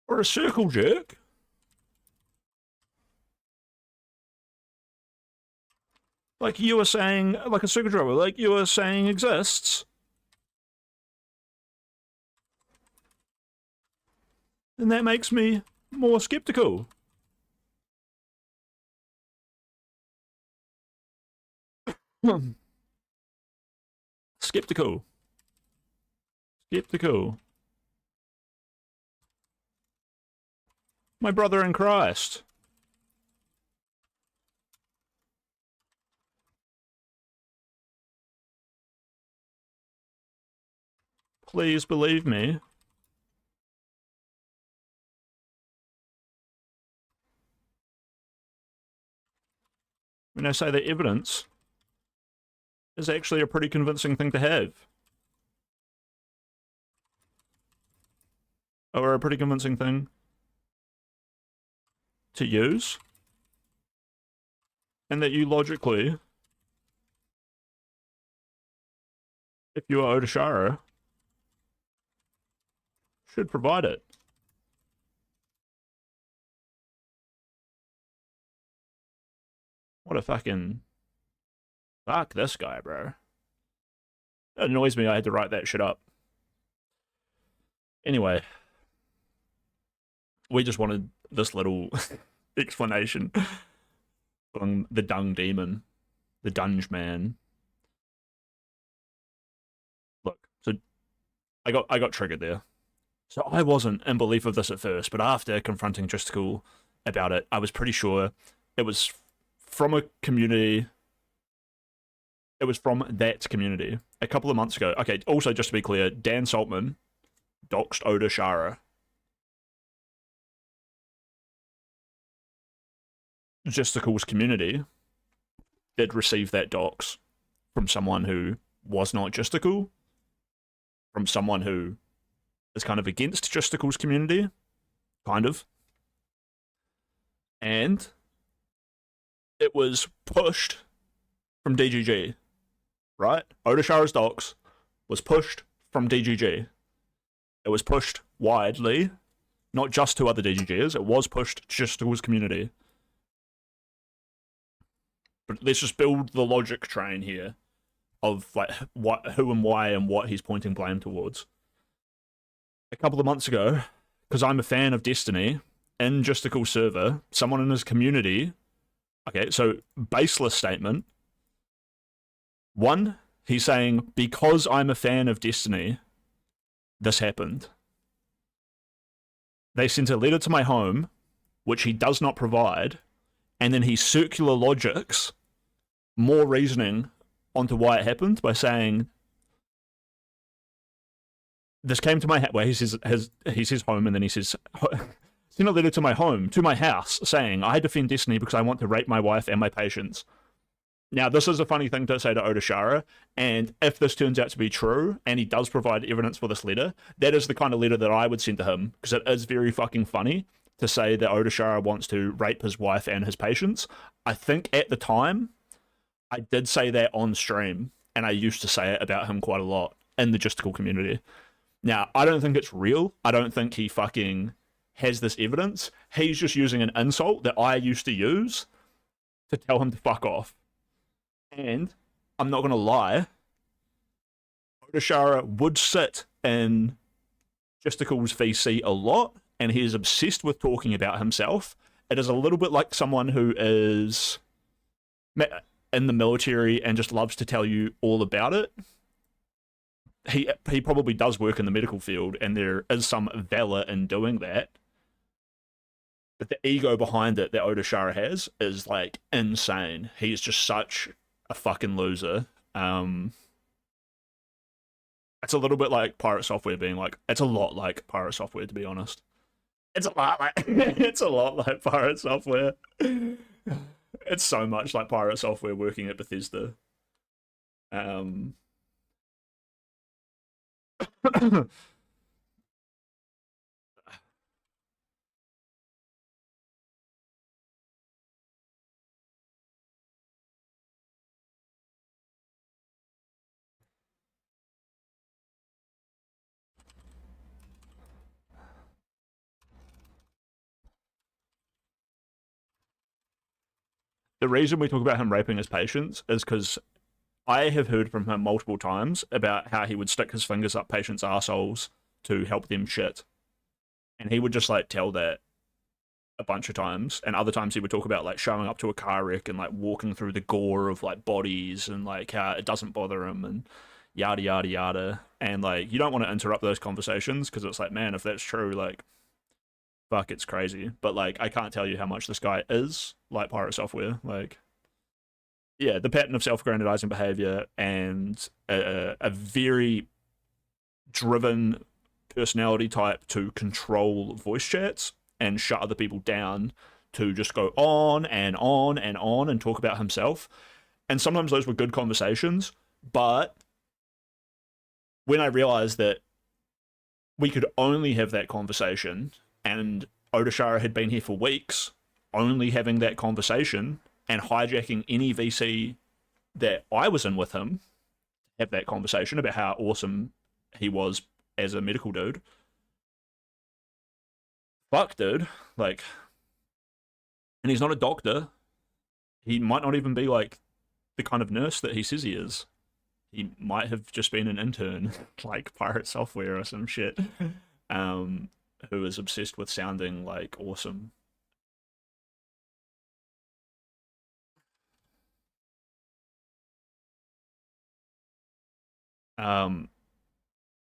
S19: or a circle jerk, like you were saying, like a circle jerk, like you were saying exists, then that makes me more skeptical. Skeptical. My brother in Christ. Please believe me. When I say that evidence is actually a pretty convincing thing to have. Or a pretty convincing thing to use. And that you logically, if you are Odashara, should provide it. What a fucking... Fuck this guy, bro. It annoys me I had to write that shit up. Anyway. We just wanted this little explanation from the dung demon. The dunge man. Look, so I got triggered there. So I wasn't in belief of this at first, but after confronting Justical about it, I was pretty sure it was from a community. It was from that community a couple of months ago. Okay, also just to be clear, Dan Saltman doxed Odashara. Justicle's community did receive that dox from someone who was not Justical, from someone who is kind of against Justicle's community, kind of. And it was pushed from DGG, right? Odashara's dox was pushed from DGG. It was pushed widely, not just to other DGGs, it was pushed to Justicle's community. But let's just build the logic train here of like what, who and why and what he's pointing blame towards. A couple of months ago, because I'm a fan of Destiny, in Justical server, someone in his community, okay, so baseless statement. One, he's saying, because I'm a fan of Destiny, this happened. They sent a letter to my home, which he does not provide, and then he circular logics more reasoning onto why it happened by saying, this came to my where he says home, and then he says, send a letter to my home, to my house, saying, I defend Destiny because I want to rape my wife and my patients. Now, this is a funny thing to say to Odashara, and if this turns out to be true, and he does provide evidence for this letter, that is the kind of letter that I would send to him, because it is very fucking funny to say that Odashara wants to rape his wife and his patients. I think at the time, I did say that on stream, and I used to say it about him quite a lot in the Gisticle community. Now, I don't think it's real. I don't think he fucking has this evidence. He's just using an insult that I used to use to tell him to fuck off. And I'm not going to lie, Odashara would sit in Gisticle's VC a lot, and he is obsessed with talking about himself. It is a little bit like someone who is in the military and just loves to tell you all about it. He probably does work in the medical field, and there is some valor in doing that. But the ego behind it that Odashara has is like insane. He's just such a fucking loser. It's a little bit like Pirate Software being like, it's a lot like Pirate Software, to be honest. It's a lot like it's a lot like Pirate Software. It's so much like Pirate Software working at Bethesda. The reason we talk about him raping his patients is because I have heard from him multiple times about how he would stick his fingers up patients' arseholes to help them shit. And he would just like tell that a bunch of times. And other times he would talk about like showing up to a car wreck and like walking through the gore of like bodies and like how it doesn't bother him and yada yada yada. And like you don't want to interrupt those conversations because it's like, man, if that's true, like fuck, it's crazy. But like I can't tell you how much this guy is like Pirate Software. Like, yeah, the pattern of self-aggrandizing behavior and a very driven personality type to control voice chats and shut other people down to just go on and on and on and talk about himself. And sometimes those were good conversations, but when I realized that we could only have that conversation, and Odashara had been here for weeks only having that conversation and hijacking any VC that I was in with him, have that conversation about how awesome he was as a medical dude. Fuck, dude. Like, and he's not a doctor. He might not even be like the kind of nurse that he says he is. He might have just been an intern, like Pirate Software or some shit, who is obsessed with sounding like awesome.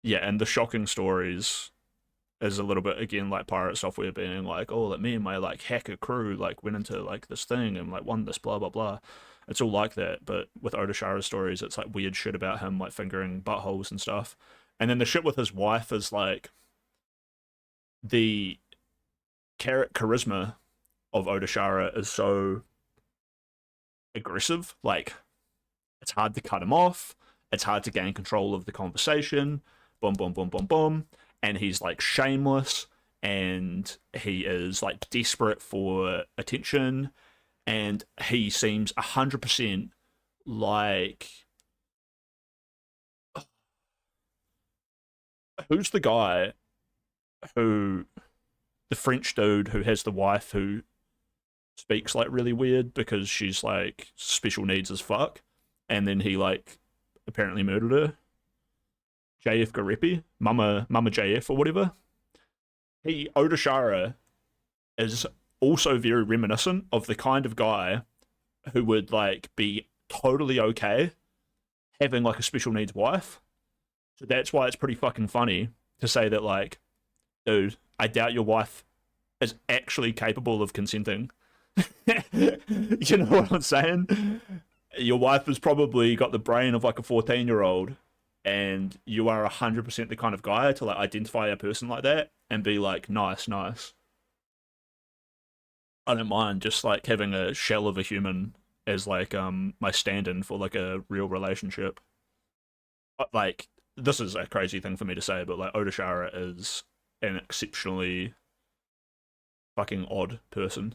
S19: Yeah, and the shocking stories is a little bit again like Pirate Software being like, oh, like me and my like hacker crew like went into like this thing and like won this blah blah blah. It's all like that, but with Odashara's stories, it's like weird shit about him like fingering buttholes and stuff. And then the shit with his wife is like the charisma of Odashara is so aggressive. Like it's hard to cut him off. It's hard to gain control of the conversation. Boom, boom, boom, boom, boom. And he's like shameless and he is like desperate for attention. And he seems 100% like... Who's the guy who... The French dude who has the wife who speaks like really weird because she's like special needs as fuck. And then he like apparently murdered her. JF Garepi, Mama JF or whatever. Odashara is also very reminiscent of the kind of guy who would like be totally okay having like a special needs wife. So that's why it's pretty fucking funny to say that like, dude, I doubt your wife is actually capable of consenting You know what I'm saying? Your wife has probably got the brain of like a 14-year-old, and you are 100% the kind of guy to like identify a person like that and be like, nice, nice. I don't mind just like having a shell of a human as like my stand-in for like a real relationship. Like, this is a crazy thing for me to say, but like Odashara is an exceptionally fucking odd person.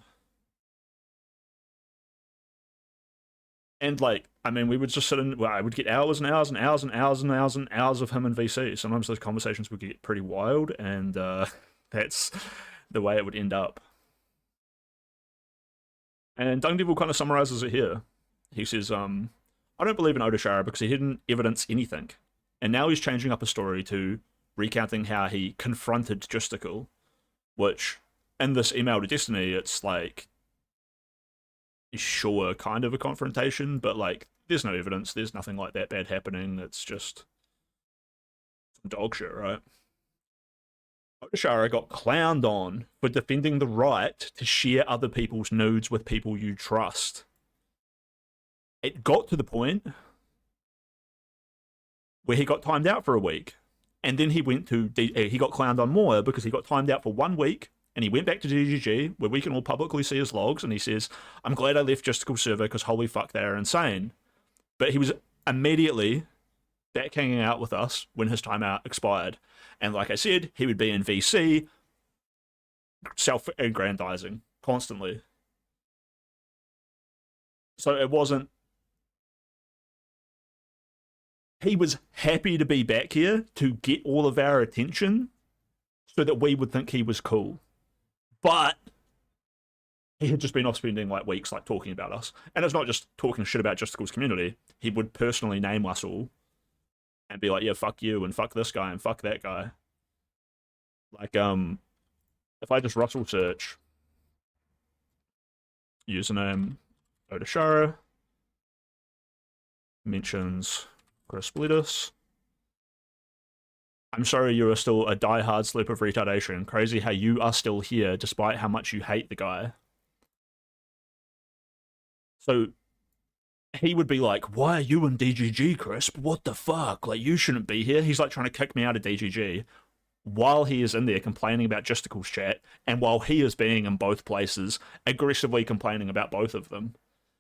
S19: And like, I mean, we would just sit in. Well, I would get hours and hours and hours and hours and hours and hours of him in VC. Sometimes those conversations would get pretty wild, and that's the way it would end up. And Dung Devil kind of summarizes it here. He says, I don't believe in Odashara because he didn't evidence anything, and now he's changing up a story to recounting how he confronted Justical, which in this email to Destiny, it's like, sure, kind of a confrontation, but like, there's no evidence, there's nothing like that bad happening, it's just some dog shit, right? Odashara got clowned on for defending the right to share other people's nudes with people you trust. It got to the point where he got timed out for a week, and then he went to he got clowned on more because he got timed out for 1 week. And he went back to DGG, where we can all publicly see his logs, and he says, I'm glad I left Justical server because holy fuck, they are insane. But he was immediately back hanging out with us when his timeout expired. And like I said, he would be in VC, self-aggrandizing constantly. So it wasn't... He was happy to be back here to get all of our attention so that we would think he was cool. But he had just been off spending like weeks like talking about us. And it's not just talking shit about Justical's community. He would personally name us all and be like, yeah, fuck you and fuck this guy and fuck that guy. Like, if I just Russell search username Odashara mentions Chris Bledis. I'm sorry you are still a die-hard slip of retardation. Crazy how you are still here despite how much you hate the guy. So he would be like, why are you in DGG, Crisp? What the fuck? Like, you shouldn't be here. He's like trying to kick me out of DGG while he is in there complaining about Justical's chat, and while he is being in both places, aggressively complaining about both of them.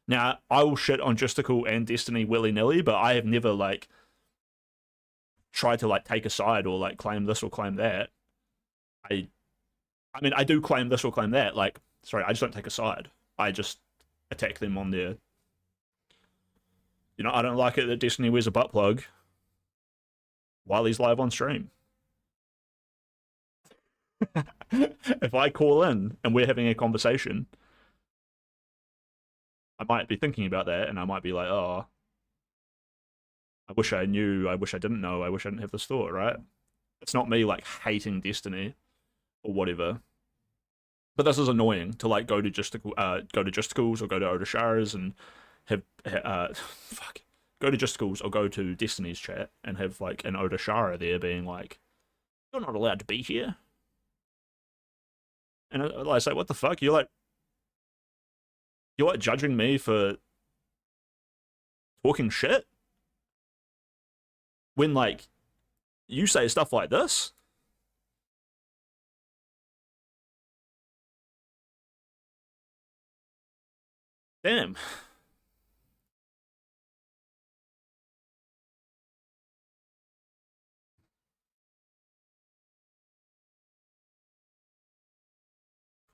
S19: Now, I will shit on Justical and Destiny willy-nilly, but I have never, like, tried to like take a side or like claim this or claim that. I mean, I do claim this or claim that. Like, sorry, I just don't take a side. I just attack them on their... You know, I don't like it that Destiny wears a butt plug while he's live on stream. If I call in and we're having a conversation, I might be thinking about that, and I might be like, oh, I wish I knew, I wish I didn't know, I wish I didn't have this thought, right? It's not me, like, hating Destiny or whatever. But this is annoying to, like, go to Justicals or go to Odashara's and have, go to Justicals or go to Destiny's chat and have, like, an Odashara there being like, you're not allowed to be here. And I say, what the fuck? You're like judging me for talking shit? When, like, you say stuff like this? Damn.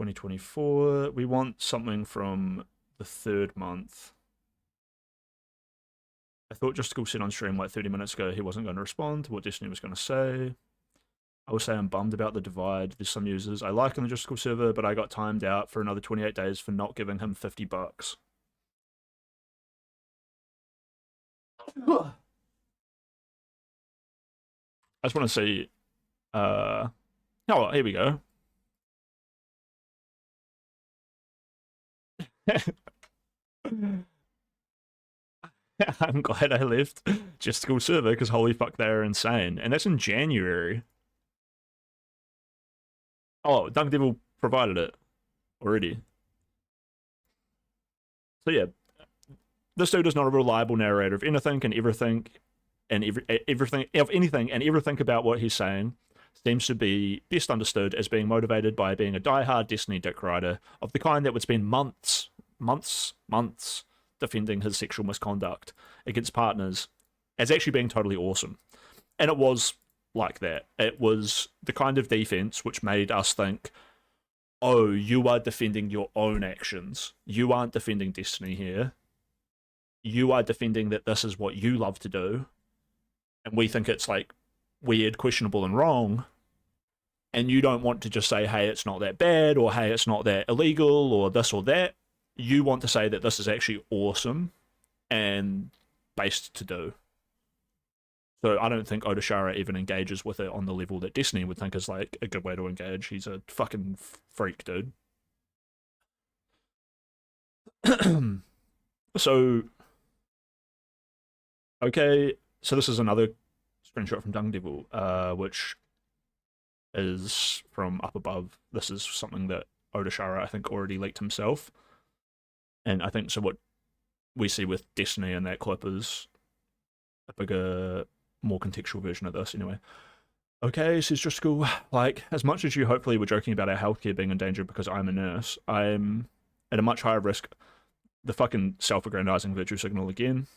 S19: $2024. We want something from the 3rd month. I thought Justical said on stream like 30 minutes ago he wasn't going to respond to what Destiny was going to say. I will say I'm bummed about the divide. There's some users I like on the Justical server, but I got timed out for another 28 days for not giving him $50. I just want to see... Oh, here we go. I'm glad I left Justical server because holy fuck, they are insane. And that's in January. Oh, Dunk Devil provided it already. So yeah, this dude is not a reliable narrator of anything and everything, everything about what he's saying seems to be best understood as being motivated by being a die-hard Destiny dick rider of the kind that would spend months defending his sexual misconduct against partners as actually being totally awesome. And it was like that. It was the kind of defense which made us think, oh, you are defending your own actions. You aren't defending Destiny here. You are defending that this is what you love to do. And we think it's like weird, questionable, and wrong. And you don't want to just say, hey, it's not that bad, or hey, it's not that illegal, or this or that. You want to say that this is actually awesome and based to do. So I don't think Odashara even engages with it on the level that Destiny would think is like a good way to engage. He's a fucking freak, dude. So, okay, so this is another screenshot from Dung Devil, which is from up above. This is something that Odashara, I think, already leaked himself. And I think so what we see with Destiny in that clip is a bigger, more contextual version of this, anyway. Okay, says Driscoll, like, as much as you hopefully were joking about our healthcare being in danger because I'm a nurse, I'm at a much higher risk, the fucking self-aggrandizing virtue signal again,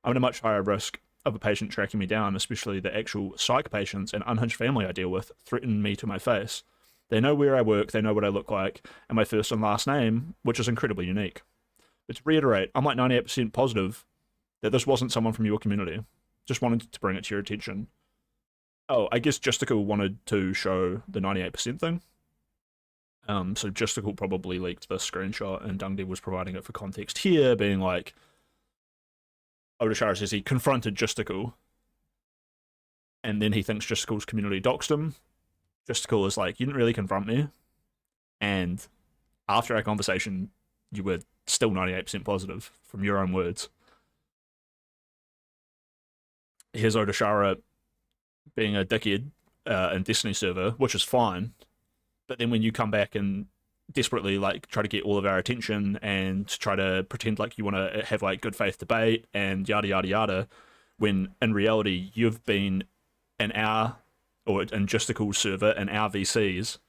S19: I'm at a much higher risk of a patient tracking me down, especially the actual psych patients and unhinged family I deal with threaten me to my face. They know where I work, they know what I look like, and my first and last name, which is incredibly unique. But to reiterate, I'm like 98% positive that this wasn't someone from your community. Just wanted to bring it to your attention. Oh, I guess Justical wanted to show the 98% thing. So Justical probably leaked this screenshot, and Dungdev was providing it for context here, being like, Odashara says he confronted Justical, and then he thinks Justical's community doxed him. Justical is like, you didn't really confront me, and after our conversation, you were still 98% positive, from your own words. Here's Odashara being a dickhead in Destiny server, which is fine, but then when you come back and desperately like try to get all of our attention and try to pretend like you want to have like good faith debate and yada yada yada, when in reality you've been in our, or in Justical's server and our VCs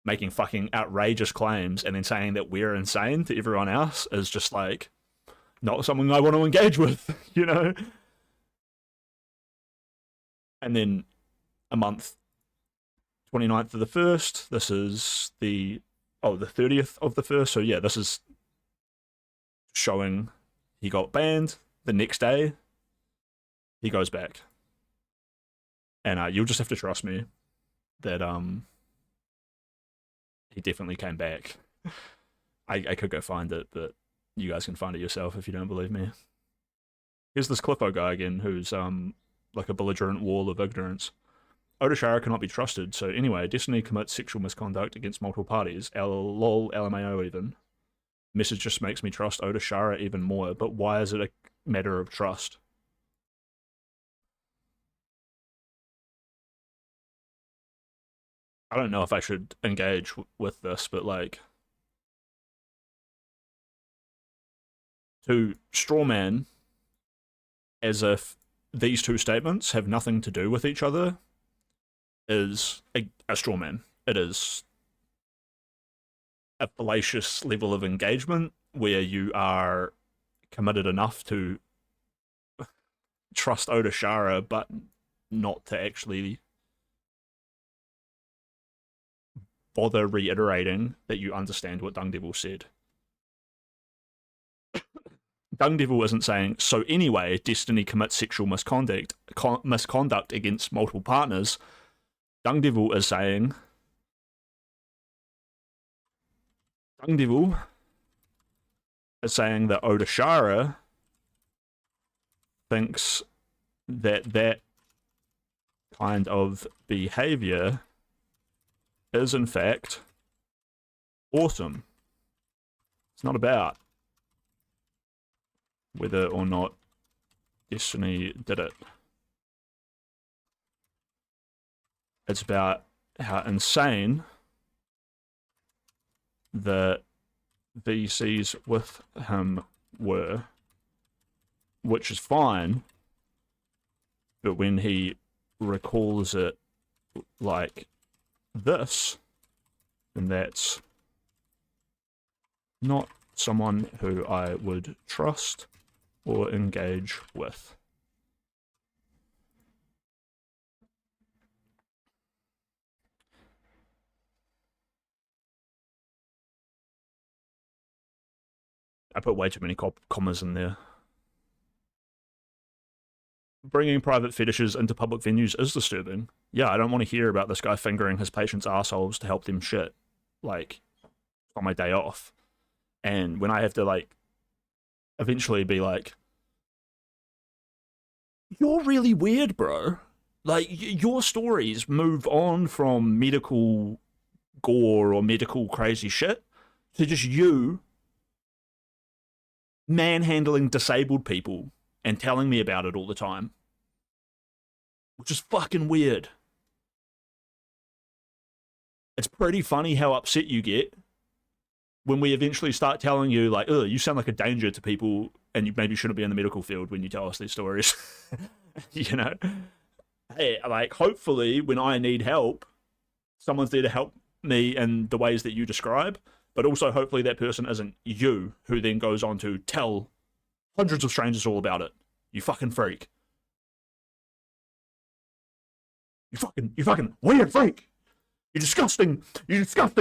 S19: making fucking outrageous claims and then saying that we're insane to everyone else is just like not something I want to engage with, you know? And then a month, 29th of the 1st, this is the 30th of the 1st, so yeah, this is showing he got banned. The next day, he goes back. And you'll just have to trust me that he definitely came back. I could go find it, but you guys can find it yourself if you don't believe me. Here's this Clippo guy again, who's like a belligerent wall of ignorance. Odashara cannot be trusted, so anyway, Destiny commits sexual misconduct against multiple parties. Lol, LMAO even. Message just makes me trust Odashara even more, but why is it a matter of trust? I don't know if I should engage with this, but like, to strawman as if these two statements have nothing to do with each other is a straw man. It is a fallacious level of engagement where you are committed enough to trust Odashara, but not to actually bother reiterating that you understand what Dung Devil said. Dung Devil isn't saying, so anyway, Destiny commits sexual misconduct against multiple partners. Dung Devil is saying, that Odashara thinks that kind of behavior is in fact awesome. It's not about whether or not Destiny did it. It's about how insane the VCs with him were, which is fine, but when he recalls it like this, then that's not someone who I would trust or engage with. I put way too many commas in there. Bringing private fetishes into public venues is disturbing. Yeah, I don't want to hear about this guy fingering his patients' assholes to help them shit. Like, on my day off. And when I have to, like, eventually be like, you're really weird, bro. Like, your stories move on from medical gore or medical crazy shit to just you manhandling disabled people and telling me about it all the time. Which is fucking weird. It's pretty funny how upset you get when we eventually start telling you, like, oh, you sound like a danger to people and you maybe shouldn't be in the medical field when you tell us these stories. You know? Hey, like, hopefully when I need help, someone's there to help me in the ways that you describe, but also hopefully that person isn't you who then goes on to tell hundreds of strangers all about it. You fucking freak. You fucking weird freak. You disgusting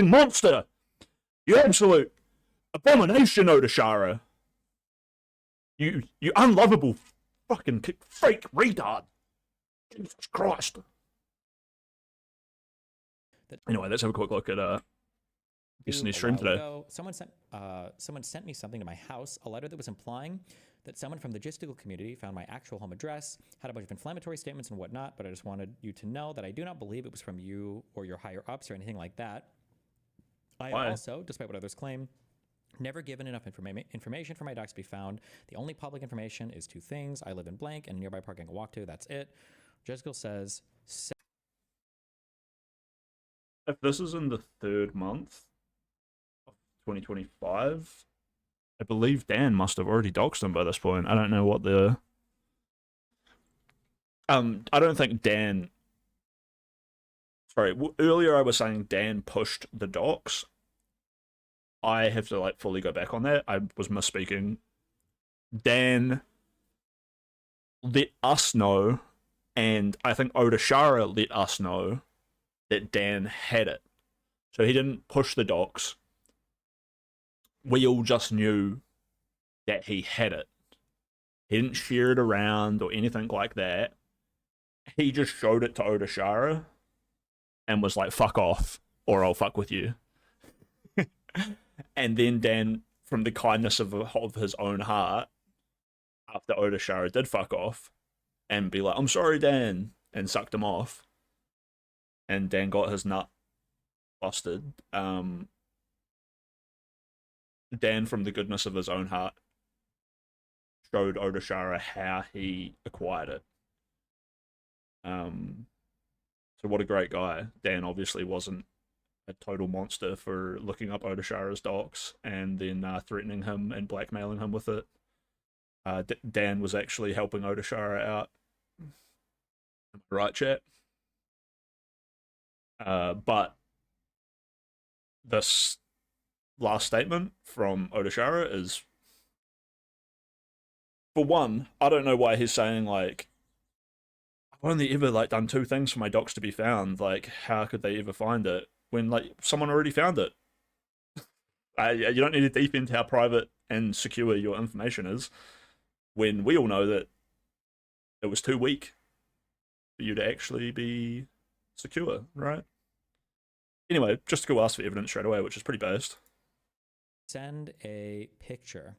S19: monster. You absolute abomination, Odashara. You unlovable fucking freak retard. Jesus Christ. Anyway, let's have a quick look at Destiny's stream today.
S22: Someone sent me something to my house, a letter that was implying that someone from the logistical community found my actual home address, had a bunch of inflammatory statements and whatnot, but I just wanted you to know that I do not believe it was from you or your higher ups or anything like that. I also, despite what others claim, never given enough information for my docs to be found. The only public information is two things. I live in blank and a nearby park I can walk to. That's it. Jessica says...
S19: If this is in the 3rd month of 2025, I believe Dan must have already doxed him by this point. I don't know what the... I don't think Dan... Sorry, earlier I was saying Dan pushed the docs. I have to, like, fully go back on that. I was misspeaking. Dan let us know, and I think Odashara let us know that Dan had it. So he didn't push the docs. We all just knew that he had it. He didn't share it around or anything like that. He just showed it to Odashara and was like, fuck off, or I'll fuck with you. And then Dan, from the kindness of his own heart, after Odashara did fuck off, and be like, I'm sorry, Dan, and sucked him off, and Dan got his nut busted, Dan, from the goodness of his own heart, showed Odashara how he acquired it. So what a great guy. Dan obviously wasn't a total monster for looking up Odashara's docs and then threatening him and blackmailing him with it. Dan was actually helping Odashara out. Right, chat? But this last statement from Odashara is, for one, I don't know why he's saying, like, I've only ever, like, done 2 things for my docs to be found. Like, how could they ever find it when, like, someone already found it? You don't need to deep into how private and secure your information is when we all know that it was too weak for you to actually be secure, right? Anyway, just to go ask for evidence straight away, which is pretty based.
S22: Send a picture.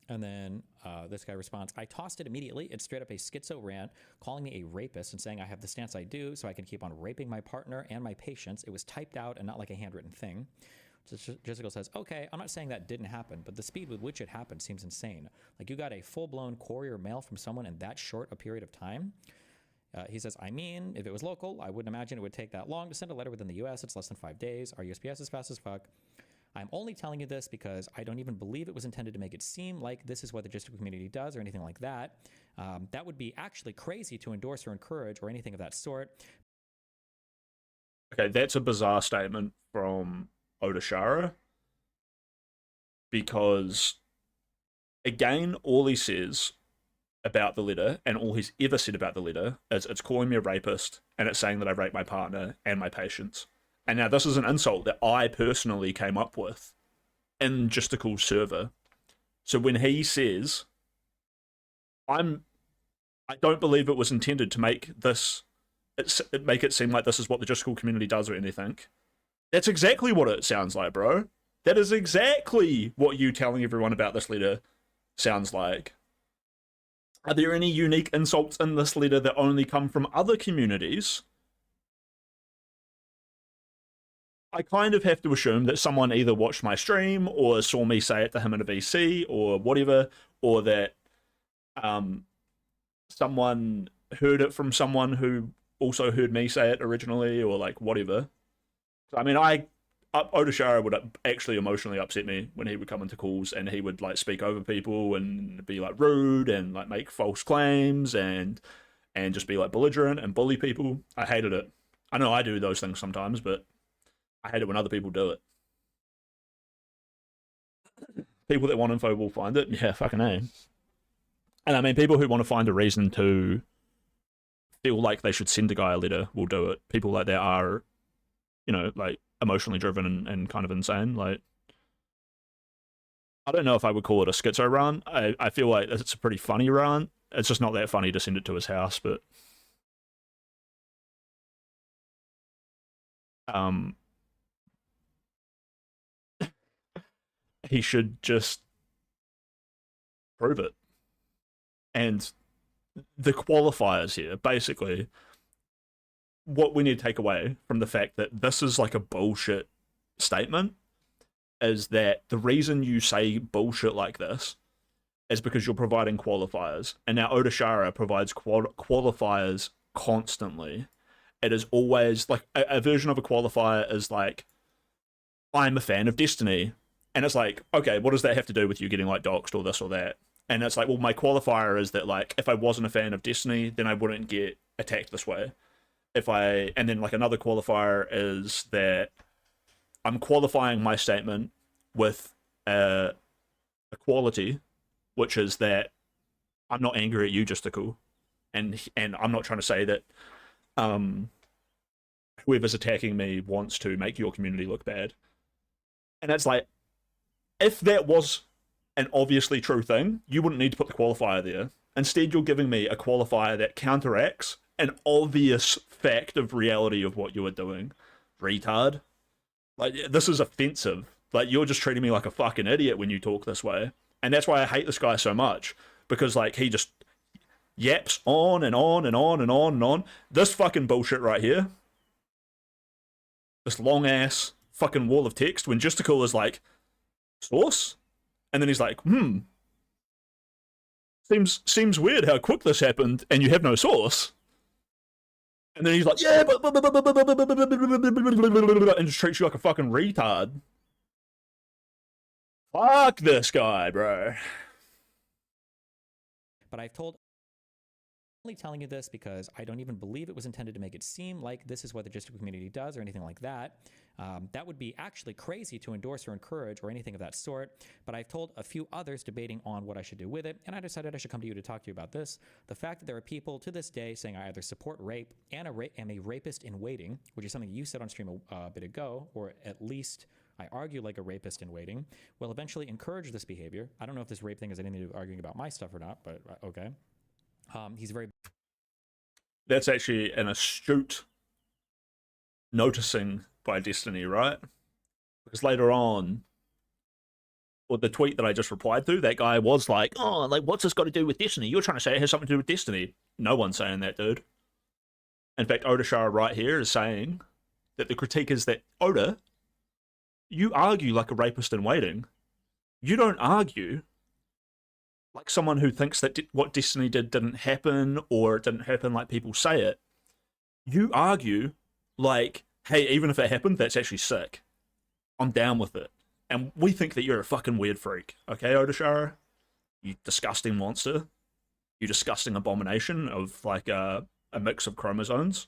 S22: And then this guy responds, I tossed it immediately. It's straight up a schizo rant, calling me a rapist and saying I have the stance I do so I can keep on raping my partner and my patients. It was typed out and not like a handwritten thing. Jessica says, okay, I'm not saying that didn't happen, but the speed with which it happened seems insane. Like, you got a full-blown courier mail from someone in that short a period of time? He says, I mean, if it was local, I wouldn't imagine it would take that long to send a letter within the U.S. It's less than 5 days. Our USPS is fast as fuck. I'm only telling you this because I don't even believe it was intended to make it seem like this is what the Justical community does or anything like that. That would be actually crazy to endorse or encourage or anything of that sort.
S19: Okay, that's a bizarre statement from Odashara, because again, all he says about the letter and all he's ever said about the letter is it's calling me a rapist and it's saying that I raped my partner and my patients. And now this is an insult that I personally came up with in Justicle's server. So when he says, I don't believe it was intended to make this, make it seem like this is what the Justicle community does or anything. That's exactly what it sounds like, bro. That is exactly what you telling everyone about this letter sounds like. Are there any unique insults in this letter that only come from other communities? I kind of have to assume that someone either watched my stream or saw me say it to him in a VC or whatever, or that someone heard it from someone who also heard me say it originally, or like whatever. I mean, Odashara would actually emotionally upset me when he would come into calls and he would like speak over people and be like rude and like make false claims and just be like belligerent and bully people. I hated it. I know I do those things sometimes, but I hate it when other people do it. People that want info will find it. Yeah, fucking A. And I mean, people who want to find a reason to feel like they should send a guy a letter will do it. People like that are, you know, like emotionally driven and kind of insane. Like, I don't know if I would call it a schizo rant. I feel like it's a pretty funny rant. It's just not that funny to send it to his house, but he should just prove it. And the qualifiers here, basically, what we need to take away from the fact that this is like a bullshit statement is that the reason you say bullshit like this is because you're providing qualifiers. And now Odashara provides qualifiers constantly. It is always like a version of a qualifier is like, I'm a fan of Destiny. And it's like, okay, what does that have to do with you getting like doxxed or this or that? And it's like, well, my qualifier is that like, if I wasn't a fan of Destiny, then I wouldn't get attacked this way. And then like another qualifier is that I'm qualifying my statement with a quality, which is that I'm not angry at you, Justical, and I'm not trying to say that whoever's attacking me wants to make your community look bad. And it's like, if that was an obviously true thing, you wouldn't need to put the qualifier there. Instead, you're giving me a qualifier that counteracts an obvious fact of reality of what you are doing. Retard. Like, this is offensive. Like, you're just treating me like a fucking idiot when you talk this way. And that's why I hate this guy so much. Because, like, he just yaps on and on and on and on and on. This fucking bullshit right here. This long-ass fucking wall of text when Justical is like, source? And then he's like, seems weird how quick this happened and you have no source. And then he's like, yeah, but and just treats you like a fucking retard. Fuck this guy, bro.
S22: But I've told only telling you this because I don't even believe it was intended to make it seem like this is what the Justical community does or anything like that. That would be actually crazy to endorse or encourage or anything of that sort. But I've told a few others debating on what I should do with it, and I decided I should come to you to talk to you about this. The fact that there are people to this day saying I either support rape and am a rapist in waiting, which is something you said on stream a bit ago, or at least I argue like a rapist in waiting, will eventually encourage this behavior. I don't know if this rape thing has anything to do with arguing about my stuff or not, but okay. He's very...
S19: That's actually an astute noticing by Destiny, right? Because later on, or the tweet that I just replied to, that guy was like, oh, like, what's this got to do with Destiny? You're trying to say it has something to do with Destiny. No one's saying that, dude. In fact, Odashara right here is saying that the critique is that, Oda, you argue like a rapist in waiting. You don't argue like someone who thinks that what Destiny did didn't happen, or it didn't happen like people say it. You argue like, hey, even if it happened, that's actually sick. I'm down with it. And we think that you're a fucking weird freak, okay, Odashara? You disgusting monster. You disgusting abomination of like a mix of chromosomes.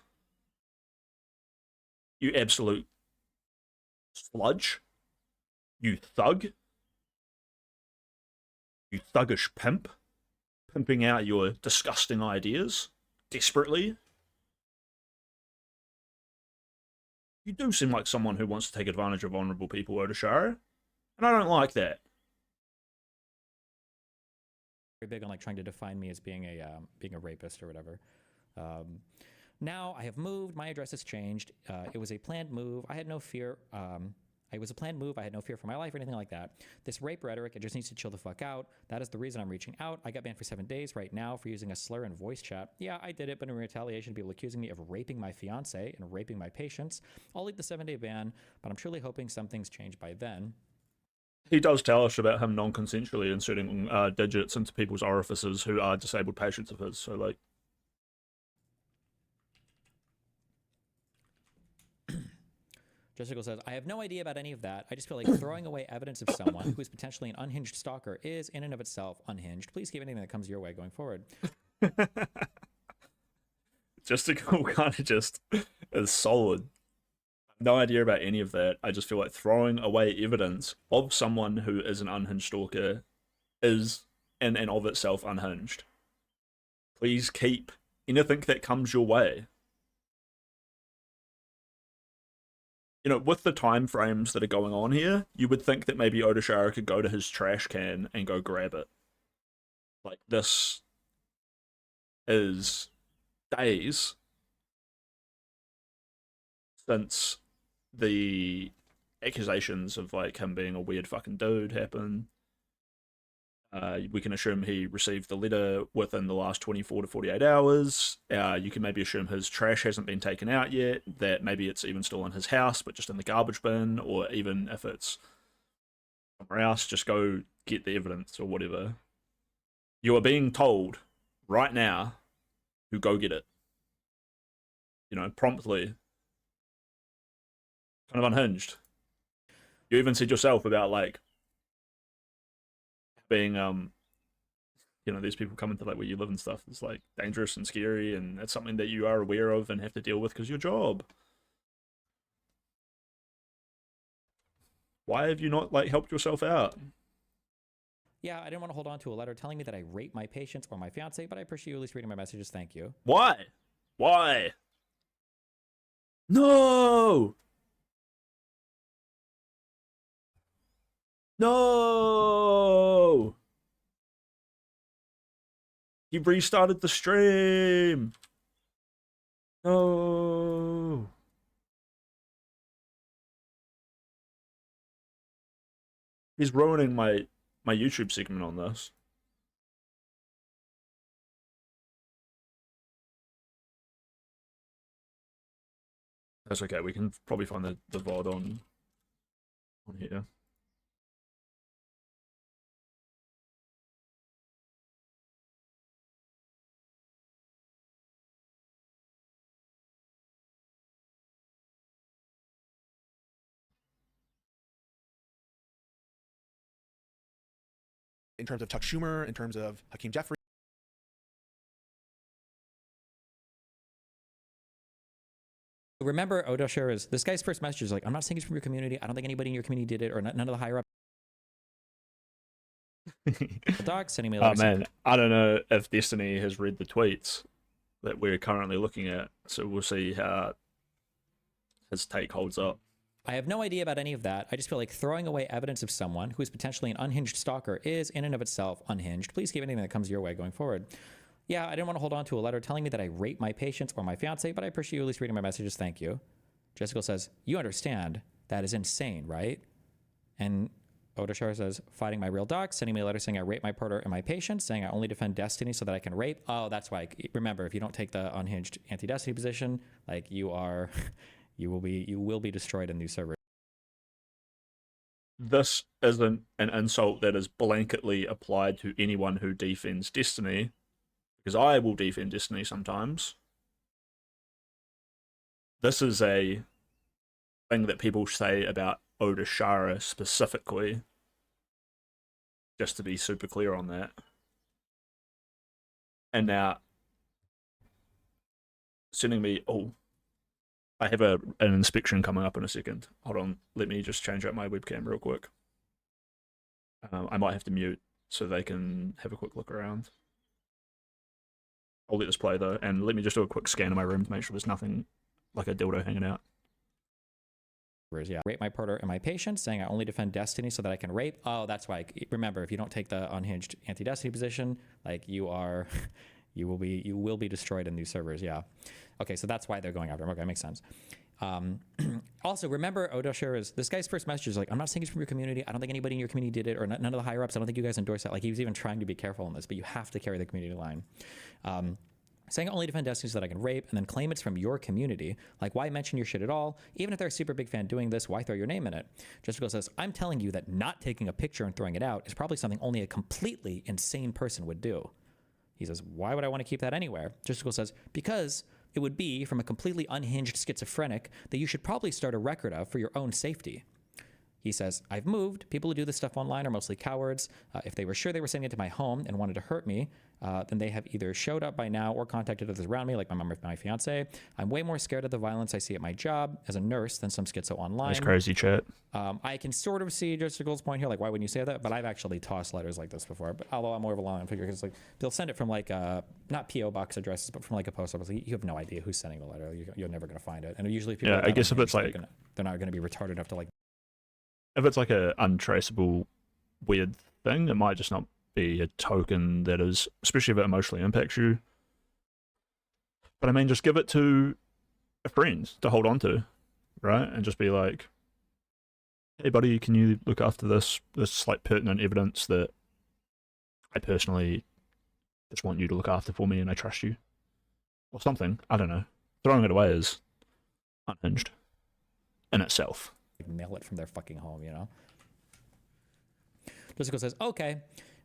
S19: You absolute sludge. You thug. You thuggish pimp. Pimping out your disgusting ideas desperately. You do seem like someone who wants to take advantage of vulnerable people, Odashara. And I don't like that.
S22: Very big on like trying to define me as being a rapist or whatever. Now I have moved. My address has changed. It was a planned move. I had no fear. It was a planned move. I had no fear for my life or anything like that. This rape rhetoric, it just needs to chill the fuck out. That is the reason I'm reaching out. I got banned for 7 days right now for using a slur in voice chat. Yeah, I did it, but in retaliation, people accusing me of raping my fiance and raping my patients. I'll leave the 7-day ban, but I'm truly hoping something's changed by then.
S19: He does tell us about him non-consensually inserting digits into people's orifices who are disabled patients of his. So, like,
S22: Jessica says, I have no idea about any of that. I just feel like throwing away evidence of someone who is potentially an unhinged stalker is, in and of itself, unhinged. Please keep anything that comes your way going forward.
S19: Jessica kind of just is solid. No idea about any of that. I just feel like throwing away evidence of someone who is an unhinged stalker is, in and of itself, unhinged. Please keep anything that comes your way. You know, with the time frames that are going on here, you would think that maybe Odashara could go to his trash can and go grab it. Like, this is days since the accusations of, like, him being a weird fucking dude happened. We can assume he received the letter within the last 24 to 48 hours. You can maybe assume his trash hasn't been taken out yet, that maybe it's even still in his house, but just in the garbage bin, or even if it's somewhere else, just go get the evidence or whatever. You are being told right now to go get it. You know, promptly. Kind of unhinged. You even said yourself about, like, being you know, these people come into like where you live and stuff. It's like dangerous and scary, and it's something that you are aware of and have to deal with because your job. Why have you not like helped yourself out?
S22: Yeah, I didn't want to hold on to a letter telling me that I rape my patients or my fiance, but I appreciate you at least reading my messages. Thank you.
S19: Why? Why? No! No! He restarted the stream. No. He's ruining my YouTube segment on this. That's okay. We can probably find the VOD on here.
S21: In terms of Chuck Schumer, in terms of Hakeem Jeffries.
S22: Remember, Odashara is this guy's first message is like, I'm not saying it's from your community. I don't think anybody in your community did it, or none of the higher up. Doc sending me a letter.
S19: Oh man, I don't know if Destiny has read the tweets that we're currently looking at, so we'll see how his take holds up.
S22: I have no idea about any of that. I just feel like throwing away evidence of someone who is potentially an unhinged stalker is, in and of itself, unhinged. Please keep anything that comes your way going forward. Yeah, I didn't want to hold on to a letter telling me that I rape my patients or my fiance, but I appreciate you at least reading my messages. Thank you. Jessica says, you understand that is insane, right? And Odashara says, fighting my real doc, sending me a letter saying I rape my partner and my patients, saying I only defend Destiny so that I can rape. Oh, that's why. Remember, if you don't take the unhinged anti-Destiny position, like you are, you will be destroyed in these servers.
S19: This isn't an insult that is blanketly applied to anyone who defends Destiny, because I will defend Destiny sometimes. This is a thing that people say about Odashara specifically, just to be super clear on that. And now, sending me, oh, I have an inspection coming up in a second. Hold on, let me just change out my webcam real quick. I might have to mute so they can have a quick look around. I'll let this play though, and let me just do a quick scan of my room to make sure there's nothing like a dildo hanging out.
S22: Yeah, rape my partner and my patient, saying I only defend Destiny so that I can rape. Oh, that's why. Remember, if you don't take the unhinged anti-Destiny position, like you are, you will be destroyed in these servers. Yeah. Okay, so that's why they're going after him. Okay, makes sense. Also, remember, Odashira's, this guy's first message is like, I'm not saying it's from your community. I don't think anybody in your community did it, or none of the higher ups. I don't think you guys endorsed that. Like, he was even trying to be careful on this, but you have to carry the community line. Saying only defend Destiny so that I can rape, and then claim it's from your community. Like, why mention your shit at all? Even if they're a super big fan doing this, why throw your name in it? Justical says, I'm telling you that not taking a picture and throwing it out is probably something only a completely insane person would do. He says, why would I want to keep that anywhere? Justical says, because it would be from a completely unhinged schizophrenic that you should probably start a record of for your own safety. He says, I've moved. People who do this stuff online are mostly cowards. If they were sure they were sending it to my home and wanted to hurt me, then they have either showed up by now or contacted others around me, like my mom or my fiance. I'm way more scared of the violence I see at my job as a nurse than some schizo online.
S19: That's crazy, chat.
S22: I can sort of see Justicle's point here, like, why wouldn't you say that? But I've actually tossed letters like this before. But although I'm more of a long figure, because like they'll send it from like not PO box addresses, but from like a post office. You have no idea who's sending the letter. You're never going to find it. And usually, people
S19: Yeah, I guess if it's like
S22: they're not going to be retarded enough to like.
S19: If it's like a untraceable weird thing, it might just not be a token that is, especially if it emotionally impacts you. But I mean, just give it to a friend to hold on to, right? And just be like, hey buddy, can you look after this like pertinent evidence that I personally just want you to look after for me and I trust you? Or something. I don't know. Throwing it away is unhinged in itself.
S22: Mail it from their fucking home, you know? Jessica says, okay.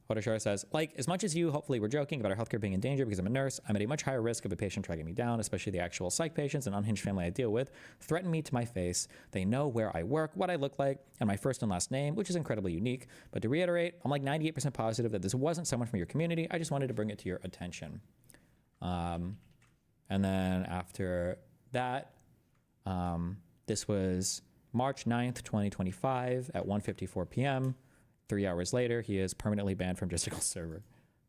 S22: Odashara says, like, as much as you hopefully were joking about our healthcare being in danger because I'm a nurse, I'm at a much higher risk of a patient tracking me down, especially the actual psych patients and unhinged family I deal with, threaten me to my face. They know where I work, what I look like, and my first and last name, which is incredibly unique. But to reiterate, I'm like 98% positive that this wasn't someone from your community. I just wanted to bring it to your attention. And then after that, this was March 9th, 2025 at 1:54 p.m. 3 hours later, he is permanently banned from Justicle's server.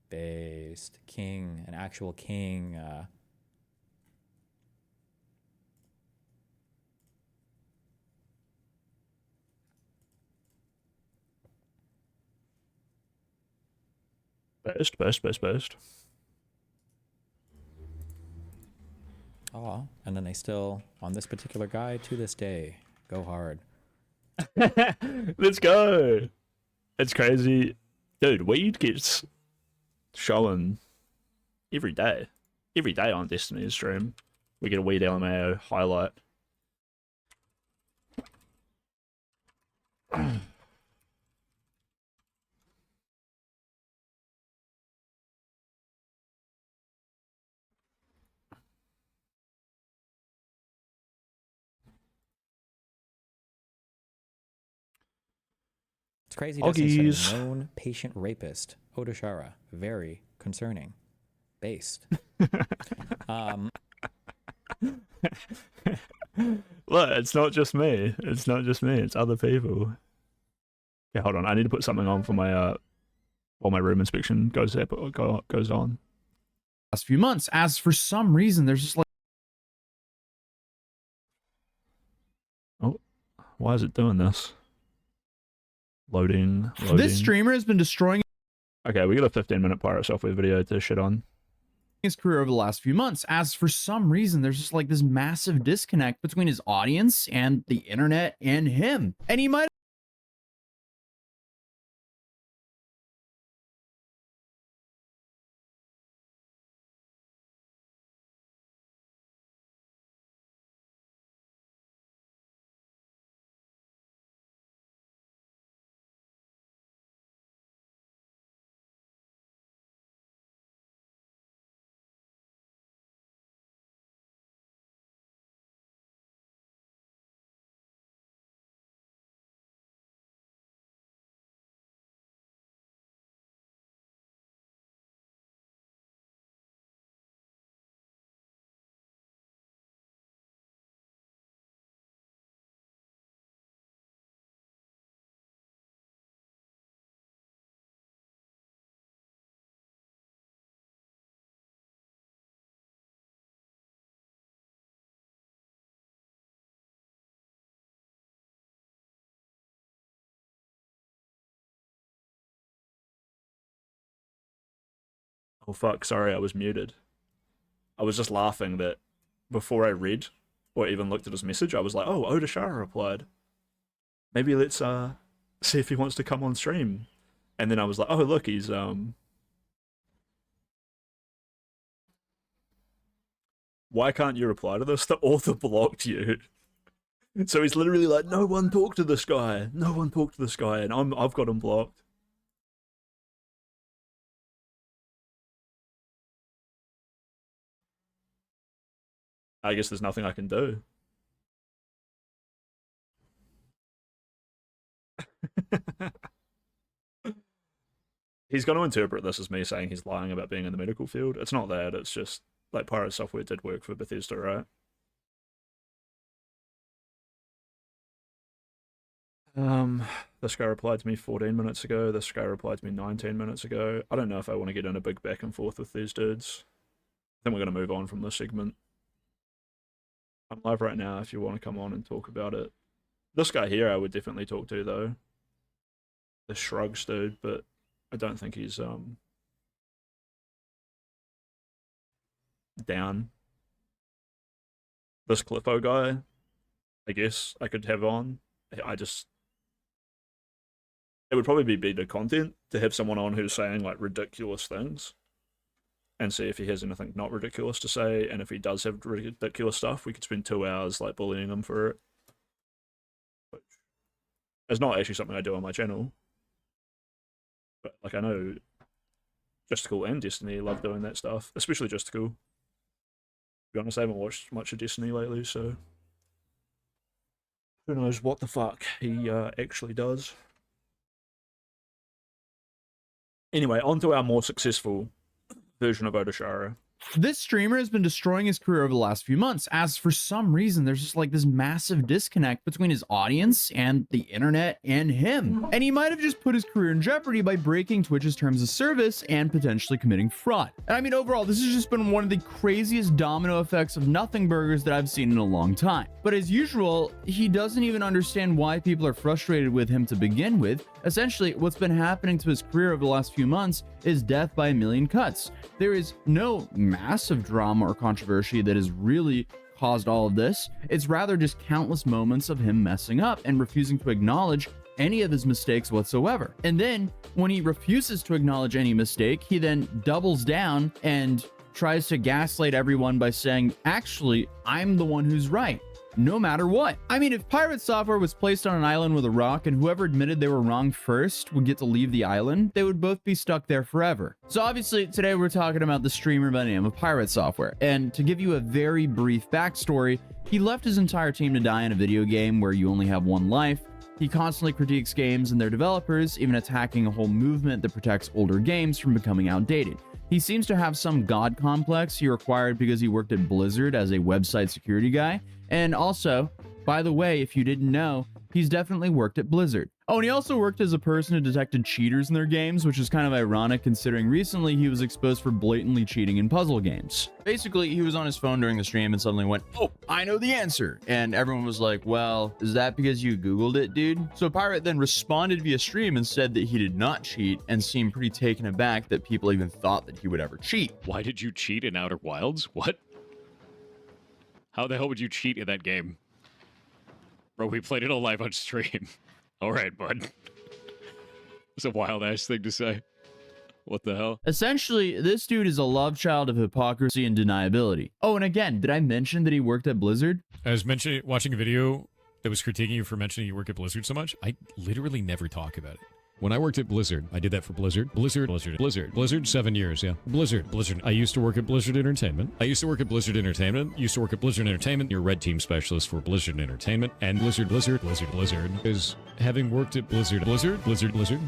S22: Based. King. An actual king.
S19: Best.
S22: Oh, and then they still, on this particular guy, to this day, go hard.
S19: Let's go. It's crazy. Dude, weed gets shown every day. Every day on Destiny's stream. We get a weed LMAO highlight.
S22: It's crazy. Destiny's said a known patient rapist, Odashara. Very concerning. Based.
S19: Look, it's not just me. It's not just me. It's other people. Yeah, hold on. I need to put something on for my while my room inspection goes on.
S6: Last few months, as for some reason, there's just like.
S19: Oh, why is it doing this? Loading.
S6: This streamer has been destroying.
S19: Okay, we got a 15-minute pirate software video to shit on
S6: His career over the last few months, as for some reason there's just like this massive disconnect between his audience and the internet and him, and he might
S19: Oh fuck, sorry, I was muted. I was just laughing that before I read or even looked at his message, I was like, oh, Odashara replied. Maybe let's see if he wants to come on stream. And then I was like, oh look, he's why can't you reply to this? The author blocked you. So he's literally like, no one talk to this guy. No one talk to this guy, and I've got him blocked. I guess there's nothing I can do. He's going to interpret this as me saying he's lying about being in the medical field. It's not that, it's just, like, Pirate Software did work for Bethesda, right? This guy replied to me 14 minutes ago. This guy replied to me 19 minutes ago. I don't know if I want to get in a big back and forth with these dudes. I think we're going to move on from this segment. I'm live right now if you want to come on and talk about it. This guy here I would definitely talk to, though. The Shrugs dude, but I don't think he's, down. This Cliffo guy, I guess I could have on. It would probably be better content to have someone on who's saying, like, ridiculous things and see if he has anything not ridiculous to say, and if he does have ridiculous stuff, we could spend 2 hours, like, bullying him for it. Which is not actually something I do on my channel. But, like, I know Justical and Destiny love doing that stuff, especially Justical. To be honest, I haven't watched much of Destiny lately, so who knows what the fuck he actually does. Anyway, on to our more successful version of Odashara.
S6: This streamer has been destroying his career over the last few months, as for some reason there's just like this massive disconnect between his audience and the internet and him. And he might have just put his career in jeopardy by breaking Twitch's terms of service and potentially committing fraud. And I mean, overall, this has just been one of the craziest domino effects of nothing burgers that I've seen in a long time. But as usual, he doesn't even understand why people are frustrated with him to begin with. Essentially, what's been happening to his career over the last few months is death by a million cuts. There is no massive drama or controversy that has really caused all of this. It's rather just countless moments of him messing up and refusing to acknowledge any of his mistakes whatsoever. And then when he refuses to acknowledge any mistake, he then doubles down and tries to gaslight everyone by saying, actually, I'm the one who's right, no matter what. I mean, if Pirate Software was placed on an island with a rock and whoever admitted they were wrong first would get to leave the island, they would both be stuck there forever. So obviously today we're talking about the streamer by the name of Pirate Software. And to give you a very brief backstory, he left his entire team to die in a video game where you only have one life. He constantly critiques games and their developers, even attacking a whole movement that protects older games from becoming outdated. He seems to have some god complex he acquired because he worked at Blizzard as a website security guy. And also, by the way, if you didn't know, he's definitely worked at Blizzard. Oh, and he also worked as a person who detected cheaters in their games, which is kind of ironic considering recently he was exposed for blatantly cheating in puzzle games. Basically, he was on his phone during the stream and suddenly went, oh, I know the answer. And everyone was like, well, is that because you Googled it, dude? So Pirate then responded via stream and said that he did not cheat and seemed pretty taken aback that people even thought that he would ever cheat.
S8: Why did you cheat in Outer Wilds? What? How the hell would you cheat in that game? Bro, we played it all live on stream. Alright, bud. It's a wild-ass thing to say. What the hell?
S6: Essentially, this dude is a love child of hypocrisy and deniability. Oh, and again, did I mention that he worked at Blizzard?
S9: I was watching a video that was critiquing you for mentioning you work at Blizzard so much. I literally never talk about it. When I worked at Blizzard, I did that for Blizzard. Blizzard, 7 years, yeah. Blizzard. I used to work at Blizzard Entertainment. Used to work at Blizzard Entertainment. You're red team specialist for Blizzard Entertainment. And Blizzard is having worked at Blizzard.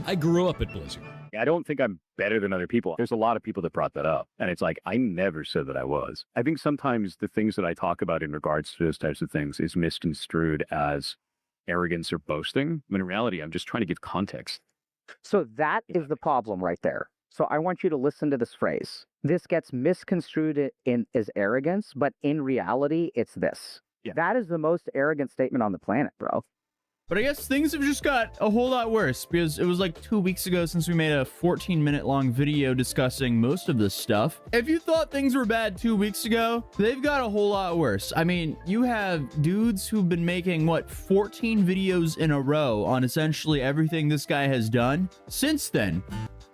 S9: I grew up at Blizzard.
S23: I don't think I'm better than other people. There's a lot of people that brought that up. And it's like, I never said that I was. I think sometimes the things that I talk about in regards to those types of things is misconstrued as arrogance or boasting. When in reality, I'm just trying to give context.
S24: So that is the problem right there. So I want you to listen to this phrase. This gets misconstrued as arrogance, but in reality, it's this.
S23: Yeah.
S24: That is the most arrogant statement on the planet, bro.
S6: But I guess things have just got a whole lot worse because it was like 2 weeks ago since we made a 14-minute long video discussing most of this stuff. If you thought things were bad 2 weeks ago, they've got a whole lot worse. I mean, you have dudes who've been making, what, 14 videos in a row on essentially everything this guy has done since then.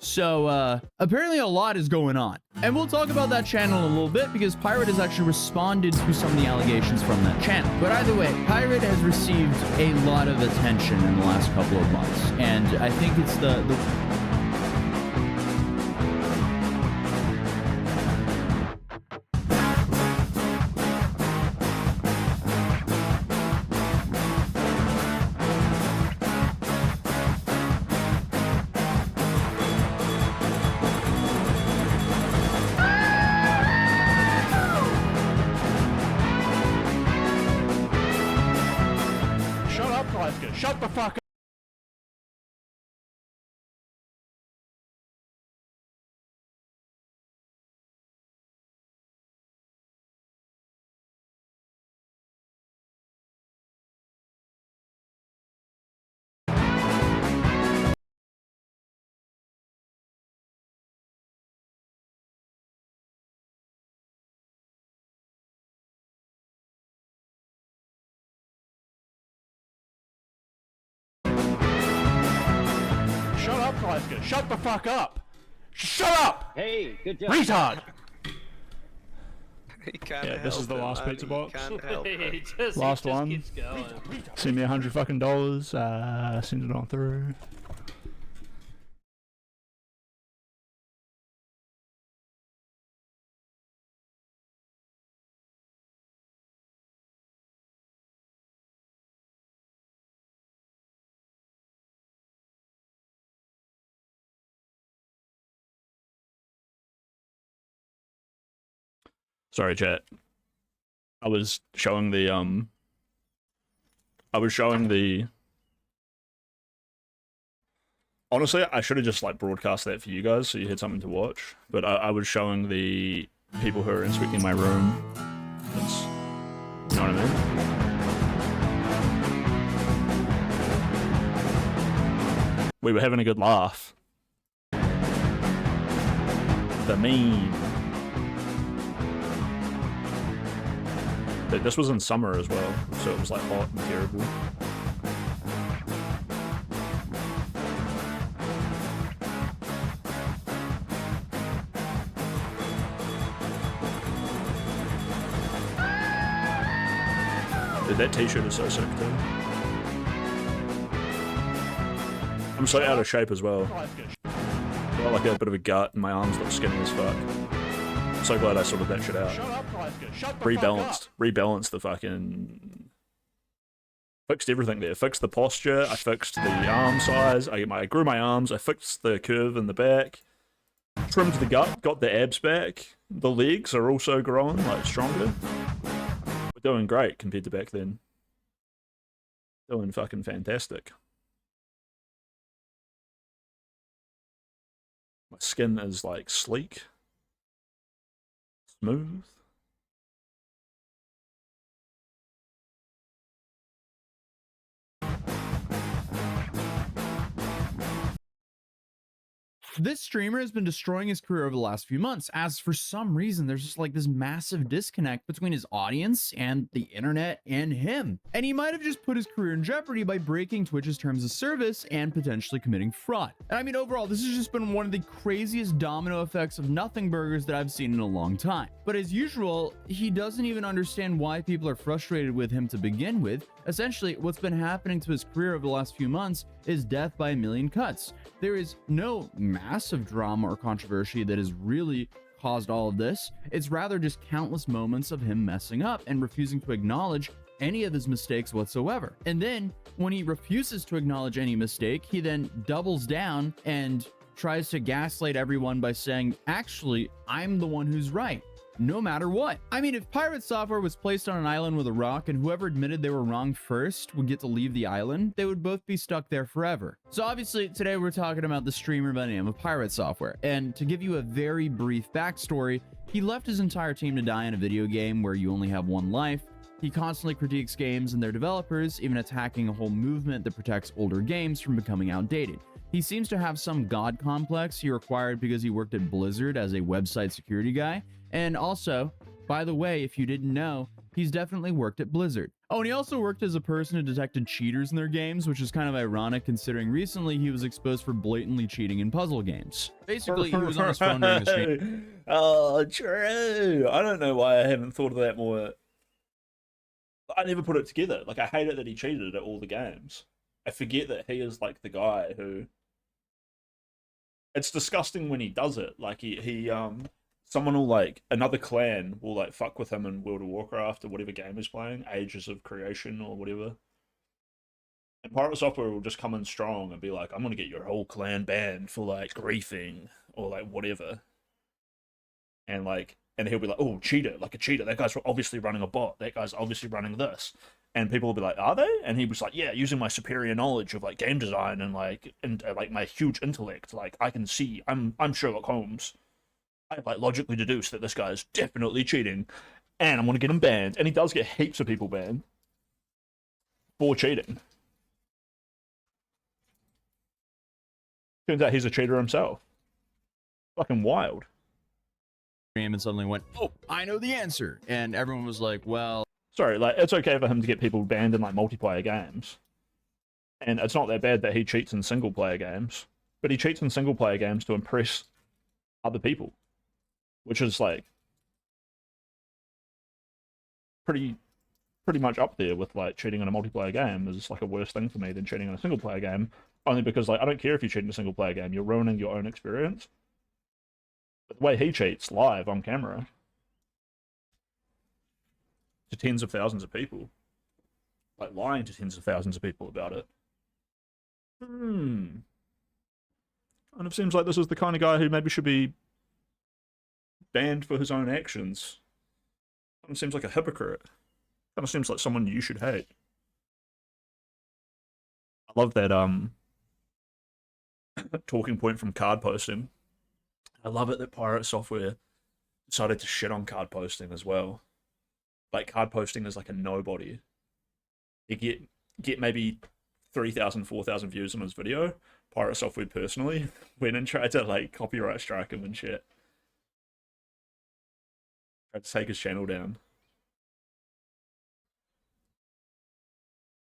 S6: So, apparently a lot is going on. And we'll talk about that channel in a little bit because Pirate has actually responded to some of the allegations from that channel. But either way, Pirate has received a lot of attention in the last couple of months. And I think it's the
S19: Shut up, Glasgow. Shut the fuck up. Shut up, Glasgow. Shut the fuck up. Shut up!
S3: Hey, good job.
S19: Retard!
S3: He can't
S19: Yeah, this is the last pizza box.
S3: Just,
S19: Last
S3: he just
S19: one.
S3: keeps going.
S19: Send me $100 fucking. Send it on through. Sorry, chat. I was showing the honestly, I should have just like broadcast that for you guys so you had something to watch. But I was showing the people who are inspecting my room. It's, you know what I mean? We were having a good laugh. The meme. But this was in summer as well, so it was like hot and terrible. Dude, that t-shirt is so sick too. I'm so out of shape as well. Got like a bit of a gut and my arms look skinny as fuck. I'm so glad I sorted that shit out. Rebalanced the fucking... Fixed everything there. Fixed the posture, I fixed the arm size, I grew my arms, I fixed the curve in the back. Trimmed the gut, got the abs back. The legs are also growing, like, stronger. We're doing great compared to back then. Doing fucking fantastic. My skin is, like, sleek. Smooth.
S6: This streamer has been destroying his career over the last few months, as for some reason there's just like this massive disconnect between his audience and the internet and him. And he might have just put his career in jeopardy by breaking Twitch's terms of service and potentially committing fraud. And I mean, overall, this has just been one of the craziest domino effects of nothing burgers that I've seen in a long time. But as usual, he doesn't even understand why people are frustrated with him to begin with. Essentially, what's been happening to his career over the last few months is death by a million cuts. There is no massive drama or controversy that has really caused all of this. It's rather just countless moments of him messing up and refusing to acknowledge any of his mistakes whatsoever. And then when he refuses to acknowledge any mistake, he then doubles down and tries to gaslight everyone by saying, actually, I'm the one who's right, no matter what. I mean, if Pirate Software was placed on an island with a rock and whoever admitted they were wrong first would get to leave the island, they would both be stuck there forever. So obviously today we're talking about the streamer by the name of Pirate Software. And to give you a very brief backstory, he left his entire team to die in a video game where you only have one life. He constantly critiques games and their developers, even attacking a whole movement that protects older games from becoming outdated. He seems to have some god complex he acquired because he worked at Blizzard as a website security guy. And also, by the way, if you didn't know, he's definitely worked at Blizzard. Oh, and he also worked as a person who detected cheaters in their games, which is kind of ironic considering recently he was exposed for blatantly cheating in puzzle games. Basically, he was on his phone during the stream.
S19: Oh, true. I don't know why I haven't thought of that more. I never put it together. Like, I hate it that he cheated at all the games. I forget that he is like the guy who. It's disgusting when he does it. Like someone will like another clan will like fuck with him in World of Warcraft or whatever game he's playing, Ages of Creation or whatever. And Pirate Software will just come in strong and be like, I'm gonna get your whole clan banned for like griefing or like whatever. And he'll be like, oh, cheater, like a cheater. That guy's obviously running a bot. That guy's obviously running this. And people will be like, are they? And he was like, yeah, using my superior knowledge of like game design and like my huge intellect, like I can see, I'm Sherlock Holmes. I like logically deduce that this guy is definitely cheating, and I'm gonna get him banned. And he does get heaps of people banned for cheating. Turns out he's a cheater himself. Fucking wild.
S6: And suddenly went, oh, I know the answer. And everyone was like, well...
S19: Sorry, like, it's okay for him to get people banned in, like, multiplayer games. And it's not that bad that he cheats in single-player games. But he cheats in single-player games to impress other people. Which is, like... pretty much up there with, like, cheating in a multiplayer game is, like, a worse thing for me than cheating in a single-player game. Only because, like, I don't care if you cheat in a single-player game. You're ruining your own experience. But the way he cheats live on camera to tens of thousands of people, like lying to tens of thousands of people about it. Kind of seems like this is the kind of guy who maybe should be banned for his own actions. Kind of seems like a hypocrite. Kind of seems like someone you should hate. I love that talking point from card posting. I love it that Pirate Software decided to shit on card posting as well. Like, card posting is like a nobody. You get maybe 3,000, 4,000 views on his video. Pirate Software personally went and tried to like copyright strike him and shit. Tried to take his channel down.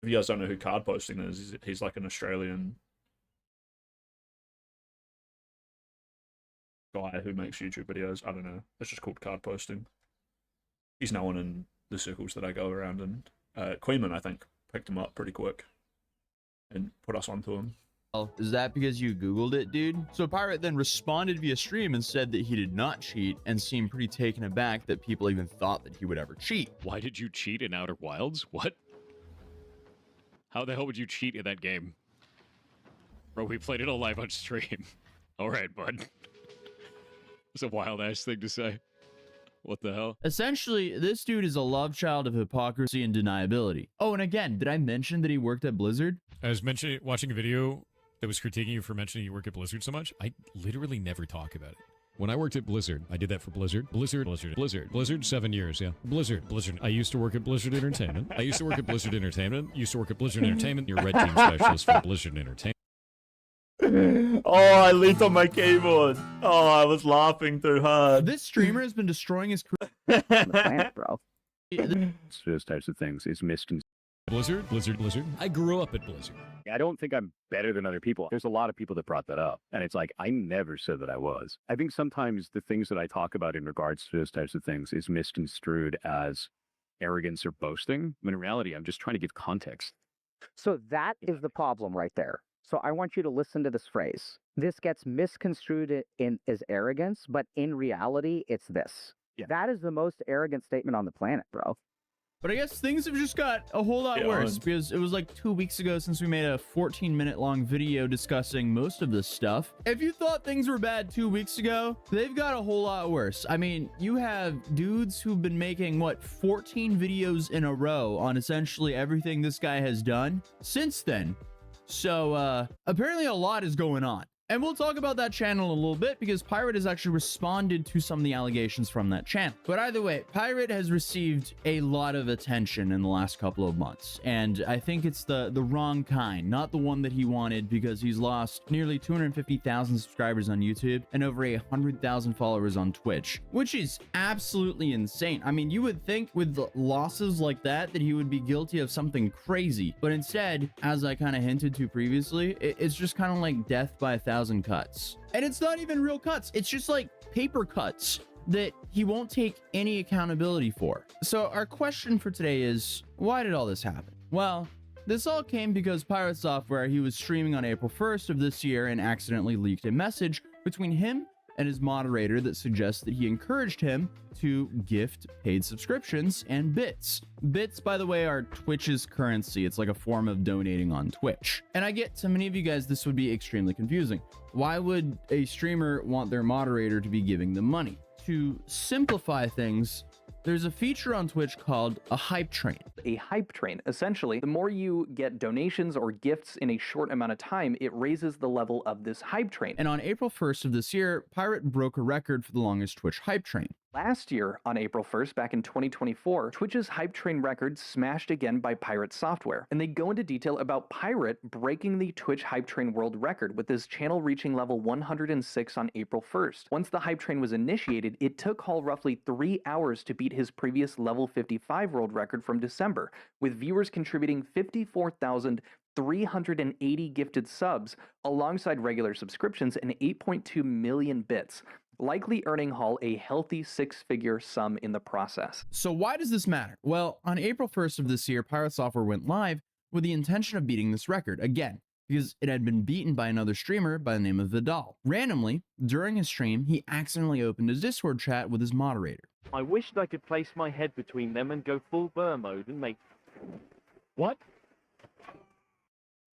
S19: If you guys don't know who card posting is, he's like an Australian guy who makes YouTube videos. I don't know. It's just called card posting. He's known in the circles that I go around, and Queenman, I think, picked him up pretty quick and put us onto him.
S6: Well, is that because you Googled it, dude? So Pirate then responded via stream and said that he did not cheat and seemed pretty taken aback that people even thought that he would ever cheat.
S8: Why did you cheat in Outer Wilds? What? How the hell would you cheat in that game? Bro, we played it all live on stream. Alright, bud. It's a wild-ass thing to say. What the hell?
S6: Essentially, this dude is a love child of hypocrisy and deniability. Oh, and again, did I mention that he worked at Blizzard?
S9: I was watching a video that was critiquing you for mentioning you work at Blizzard so much. I literally never talk about it. When I worked at Blizzard, I did that for Blizzard. Blizzard 7 years, yeah. Blizzard. I used to work at Blizzard Entertainment. Used to work at Blizzard Entertainment. Your red team specialist for Blizzard Entertainment.
S19: Oh, I leaned on my keyboard. Oh, I was laughing too hard.
S6: This streamer has been destroying his career.
S24: Planet, bro.
S23: Those types of things is misconstrued.
S9: Blizzard. I grew up at Blizzard.
S23: I don't think I'm better than other people. There's a lot of people that brought that up. And it's like, I never said that I was. I think sometimes the things that I talk about in regards to those types of things is misconstrued as arrogance or boasting. When in reality, I'm just trying to give context.
S24: So that is the problem right there. So I want you to listen to this phrase. This gets misconstrued as arrogance, but in reality, it's this.
S23: Yeah.
S24: That is the most arrogant statement on the planet, bro.
S6: But I guess things have just got a whole lot worse because it was like 2 weeks ago since we made a 14-minute long video discussing most of this stuff. If you thought things were bad 2 weeks ago, they've got a whole lot worse. I mean, you have dudes who've been making, 14 videos in a row on essentially everything this guy has done since then. So, apparently a lot is going on. And we'll talk about that channel in a little bit because Pirate has actually responded to some of the allegations from that channel. But either way, Pirate has received a lot of attention in the last couple of months. And I think it's the wrong kind, not the one that he wanted, because he's lost nearly 250,000 subscribers on YouTube and over 100,000 followers on Twitch, which is absolutely insane. I mean, you would think with losses like that he would be guilty of something crazy. But instead, as I kind of hinted to previously, it's just kind of like death by 1,000 cuts. And it's not even real cuts. It's just like paper cuts that he won't take any accountability for. So our question for today is, why did all this happen? Well, this all came because Pirate Software, he was streaming on April 1st of this year and accidentally leaked a message between him and his moderator that suggests that he encouraged him to gift paid subscriptions and bits. Bits, by the way, are Twitch's currency. It's like a form of donating on Twitch. And I get to many of you guys, this would be extremely confusing. Why would a streamer want their moderator to be giving them money? To simplify things, there's a feature on Twitch called a hype train.
S21: A hype train. Essentially, the more you get donations or gifts in a short amount of time, it raises the level of this hype train.
S6: And on April 1st of this year, Pirate broke a record for the longest Twitch hype train.
S21: Last year, on April 1st, back in 2024, Twitch's hype train record smashed again by Pirate Software. And they go into detail about Pirate breaking the Twitch hype train world record, with his channel reaching level 106 on April 1st. Once the hype train was initiated, it took Hall roughly 3 hours to beat his previous level 55 world record from December, with viewers contributing 54,380 gifted subs alongside regular subscriptions and 8.2 million bits, likely earning Hall a healthy six-figure sum in the process.
S6: So why does this matter? Well, on April 1st of this year, Pirate Software went live with the intention of beating this record again, because it had been beaten by another streamer by the name of Vidal. Randomly, during his stream, he accidentally opened his Discord chat with his moderator.
S3: I wished I could place my head between them and go full burr mode and make... What?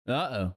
S6: Uh-oh.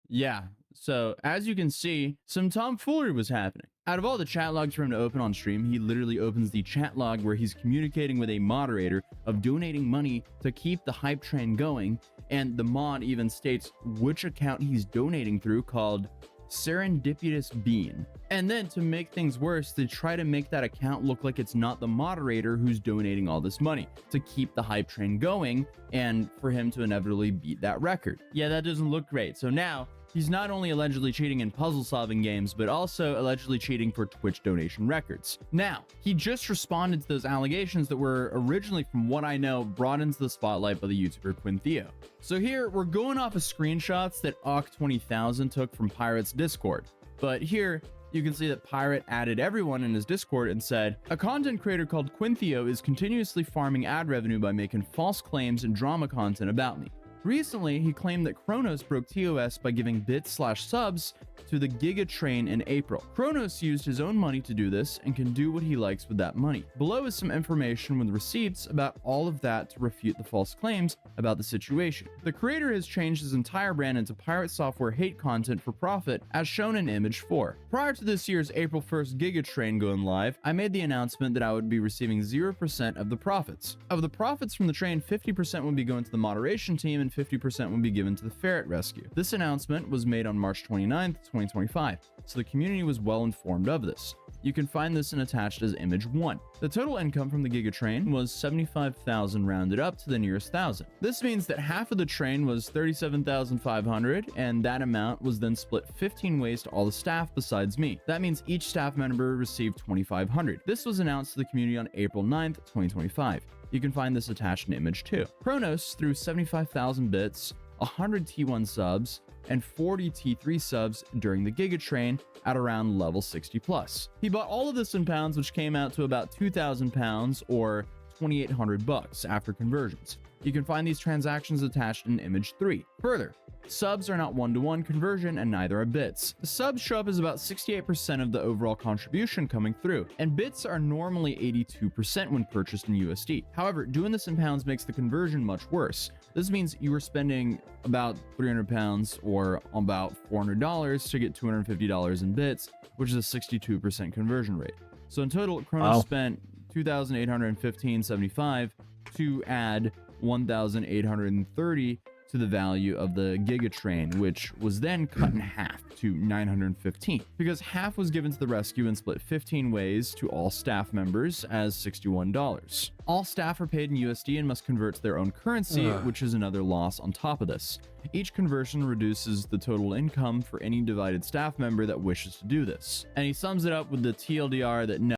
S6: Yeah, so as you can see, some tomfoolery was happening. Out of all the chat logs for him to open on stream, he literally opens the chat log where he's communicating with a moderator of donating money to keep the hype train going, and the mod even states which account he's donating through, called Serendipitous Bean. And then to make things worse, they try to make that account look like it's not the moderator who's donating all this money to keep the hype train going and for him to inevitably beat that record. Yeah, that doesn't look great. So now he's not only allegedly cheating in puzzle solving games, but also allegedly cheating for Twitch donation records. Now, he just responded to those allegations that were originally, from what I know, brought into the spotlight by the YouTuber Quintheo. So here, we're going off of screenshots that Ock20000 took from Pirate's Discord. But here, you can see that Pirate added everyone in his Discord and said, "A content creator called Quintheo is continuously farming ad revenue by making false claims and drama content about me. Recently, he claimed that Kronos broke TOS by giving bits/subs to the Giga Train in April. Kronos used his own money to do this and can do what he likes with that money. Below is some information with receipts about all of that to refute the false claims about the situation. The creator has changed his entire brand into Pirate Software hate content for profit, as shown in image 4. Prior to this year's April 1st Giga Train going live, I made the announcement that I would be receiving 0% of the profits. Of the profits from the train, 50% would be going to the moderation team and 50% would be given to the ferret rescue. This announcement was made on March 29th, 2025, so the community was well informed of this. You can find this and attached as image 1. The total income from the Giga Train was 75,000 rounded up to the nearest thousand. This means that half of the train was 37,500, and that amount was then split 15 ways to all the staff besides me. That means each staff member received 2,500. This was announced to the community on April 9th, 2025. You can find this attached in image 2. Kronos threw 75,000 bits, 100 T1 subs, and 40 T3 subs during the Giga Train at around level 60 plus. He bought all of this in pounds, which came out to about 2,000 pounds or 2,800 bucks after conversions. You can find these transactions attached in image 3. Further, subs are not one-to-one conversion and neither are bits. The subs show up as about 68% of the overall contribution coming through, and bits are normally 82% when purchased in USD. However, doing this in pounds makes the conversion much worse. This means you are spending about 300 pounds or about $400 to get $250 in bits, which is a 62% conversion rate. So in total, Kronos spent $2,815.75 to add $1,830 to the value of the Giga Train, which was then cut in half to 915, because half was given to the rescue and split 15 ways to all staff members as $61. All staff are paid in USD and must convert to their own currency, which is another loss on top of this. Each conversion reduces the total income for any divided staff member that wishes to do this. And he sums it up with the TLDR that no.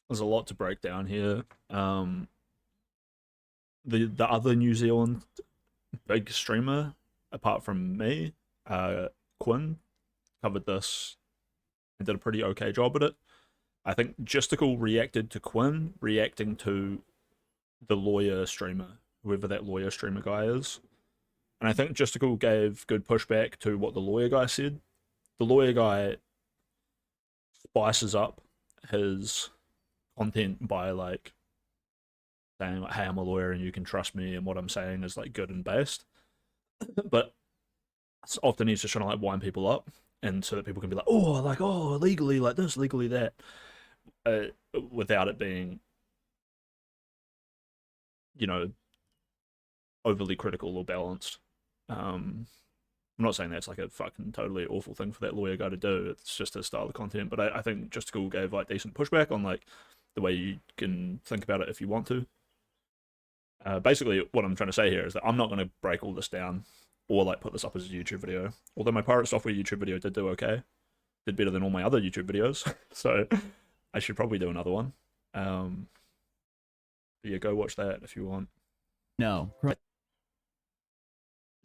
S5: There's a lot to break down here. The other New Zealand big streamer, apart from me, Quinn, covered this and did a pretty okay job at it. I think Justical reacted to Quinn reacting to the lawyer streamer, whoever that lawyer streamer guy is. And I think Justical gave good pushback to what the lawyer guy said. The lawyer guy spices up his content by like saying like, hey, I'm a lawyer and you can trust me and what I'm saying is like good and based. But often he's just trying to like wind people up and so that people can be like, oh, legally like this, legally that, without it being, you know, overly critical or balanced. I'm not saying that's like a fucking totally awful thing for that lawyer guy to do. It's just his style of content. But I think Justical gave like decent pushback on like the way you can think about it if you want to. Basically, what I'm trying to say here is that I'm not going to break all this down or like put this up as a YouTube video. Although my Pirate Software YouTube video did do okay. Did better than all my other YouTube videos. So I should probably do another one. But yeah, go watch that if you want.
S6: No.